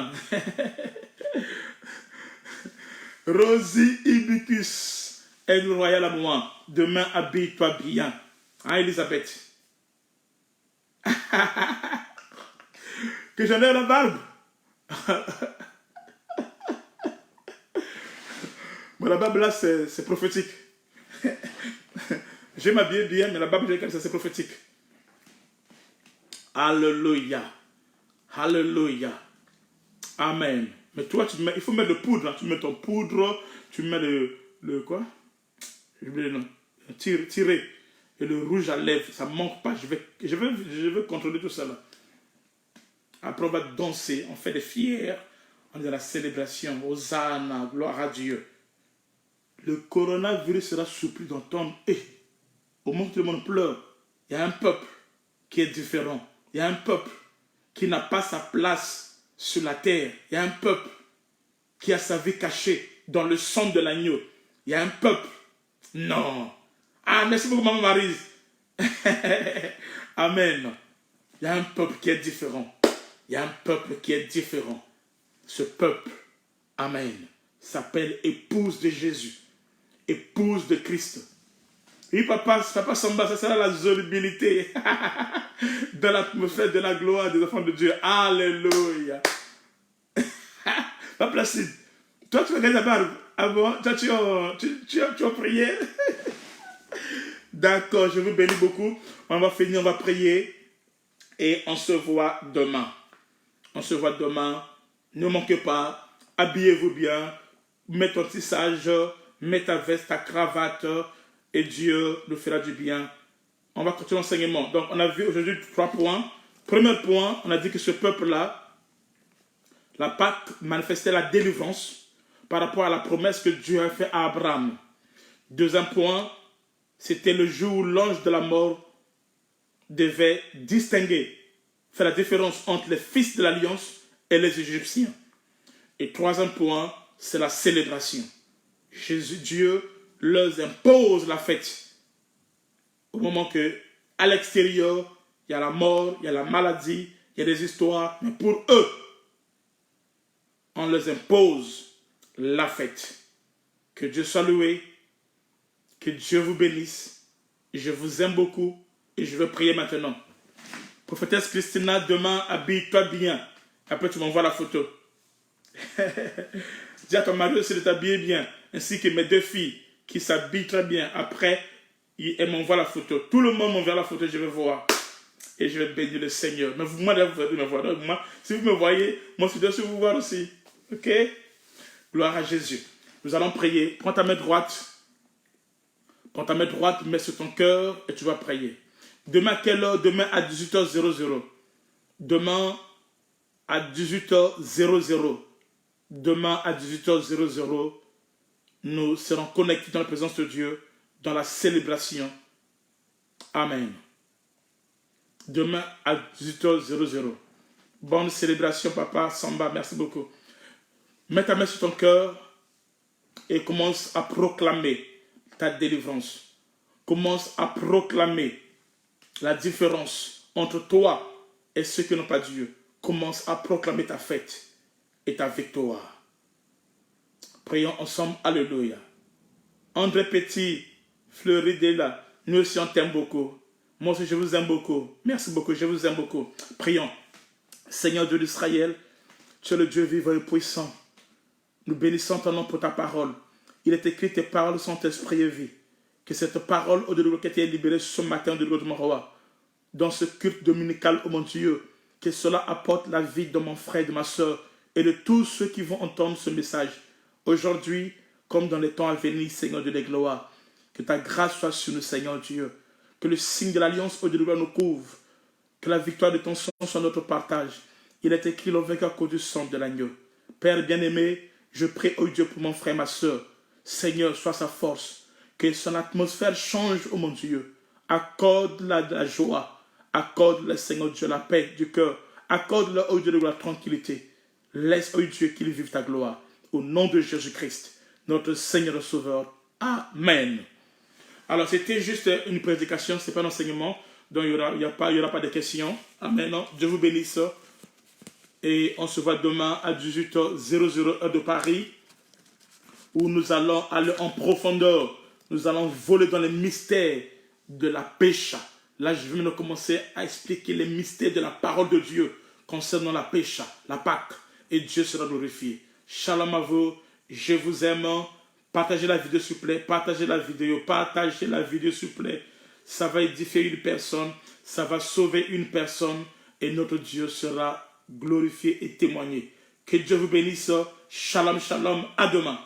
Rosie Ibicus. Aigle royal à moi. Demain, habille-toi bien. Hein, Elisabeth? Que j'en ai la barbe. Bon, la Bible là, c'est prophétique. Je vais m'habiller bien, mais la Bible, c'est prophétique. Alléluia. Alléluia. Amen. Mais toi, il faut mettre le poudre. Hein. Tu mets ton poudre, tu mets le quoi? J'ai oublié le nom. Tirer. Et le rouge à lèvres, ça ne manque pas. Je vais contrôler tout ça là. Après, on va danser, on fait des fiers, on est dans la célébration. Hosanna, gloire à Dieu. Le coronavirus sera surpris d'entendre. Et au moment où tout le monde pleure, il y a un peuple qui est différent. Il y a un peuple qui n'a pas sa place sur la terre. Il y a un peuple qui a sa vie cachée dans le sang de l'agneau. Il y a un peuple. Non. Ah, merci beaucoup, Maman Maryse. Amen. Il y a un peuple qui est différent. Il y a un peuple qui est différent. Ce peuple, amen, s'appelle épouse de Jésus. Épouse de Christ. Oui, papa Samba, ça sera la solubilité dans l'atmosphère de la gloire des enfants de Dieu. Alléluia. Papa Placide, toi tu regardes la barbe. Ah bon, toi tu as prié. D'accord, je vous bénis beaucoup. On va finir, on va prier. Et on se voit demain. On se voit demain. Ne manquez pas. Habillez-vous bien. Mets ton tissage. Mets ta veste, ta cravate. Et Dieu nous fera du bien. On va continuer l'enseignement. Donc, on a vu aujourd'hui 3 points. Premier point, on a dit que ce peuple-là, la Pâque manifestait la délivrance par rapport à la promesse que Dieu a faite à Abraham. Deuxième point, c'était le jour où l'ange de la mort devait distinguer, faire la différence entre les fils de l'alliance et les Égyptiens. Et troisième point, c'est la célébration. Dieu leur impose la fête. Au moment que, à l'extérieur, il y a la mort, il y a la maladie, il y a des histoires, mais pour eux, on leur impose la fête. Que Dieu soit loué, que Dieu vous bénisse. Je vous aime beaucoup et je vais prier maintenant. Prophétesse Christina, demain, habille-toi bien. Après, tu m'envoies la photo. Dis à ton mari aussi de t'habiller bien, ainsi que mes 2 filles qui s'habillent très bien. Après, elles m'envoient la photo. Tout le monde m'envoie la photo, je vais voir. Et je vais bénir le Seigneur. Mais vous, moi, vous allez me voir. Donc, moi, si vous me voyez, moi, je dois vous voir aussi. Ok? Gloire à Jésus. Nous allons prier. Prends ta main droite. Prends ta main droite, mets sur ton cœur et tu vas prier. Demain, à quelle heure? Demain à 18h00. Demain à 18h00. Demain à 18h00. Nous serons connectés dans la présence de Dieu, dans la célébration. Amen. Demain à 18h00. Bonne célébration, papa Samba. Merci beaucoup. Mets ta main sur ton cœur et commence à proclamer ta délivrance. Commence à proclamer la différence entre toi et ceux qui n'ont pas Dieu. Commence à proclamer ta fête et ta victoire. Prions ensemble. Alléluia. André Petit, Fleury Della, nous aussi on t'aime beaucoup. Moi aussi je vous aime beaucoup. Merci beaucoup, je vous aime beaucoup. Prions. Seigneur Dieu d'Israël, tu es le Dieu vivant et puissant. Nous bénissons ton nom pour ta parole. Il est écrit tes paroles sont esprit et vie. Que cette parole au delà qui a été libérée ce matin de l'autre roi, dans ce culte dominical, oh mon Dieu, que cela apporte la vie de mon frère et de ma soeur et de tous ceux qui vont entendre ce message. Aujourd'hui, comme dans les temps à venir, Seigneur de la gloire, que ta grâce soit sur nous, Seigneur Dieu. Que le signe de l'alliance au-delà nous couvre. Que la victoire de ton sang soit notre partage. Il est écrit le vainqueur à cause du sang de l'agneau. Père bien-aimé, je prie, oh Dieu, pour mon frère et ma soeur. Seigneur, sois sa force. Que son atmosphère change, oh mon Dieu. Accorde la joie. Accorde-le, Seigneur Dieu, la paix du cœur. Accorde-le, oh Dieu, la tranquillité. Laisse, oh Dieu, qu'il vive ta gloire. Au nom de Jésus-Christ, notre Seigneur et Sauveur. Amen. Alors, c'était juste une prédication, ce n'est pas un enseignement. Donc, il n'y aura pas de questions. Amen. Dieu vous bénisse. Et on se voit demain à 18h00 heure de Paris, où nous allons aller en profondeur. Nous allons voler dans les mystères de la pécha. Là, je vais commencer à expliquer les mystères de la parole de Dieu concernant la pécha, la Pâque. Et Dieu sera glorifié. Shalom à vous. Je vous aime. Partagez la vidéo, s'il vous plaît. Partagez la vidéo. Partagez la vidéo, s'il vous plaît. Ça va édifier une personne. Ça va sauver une personne. Et notre Dieu sera glorifié et témoigné. Que Dieu vous bénisse. Shalom, shalom. À demain.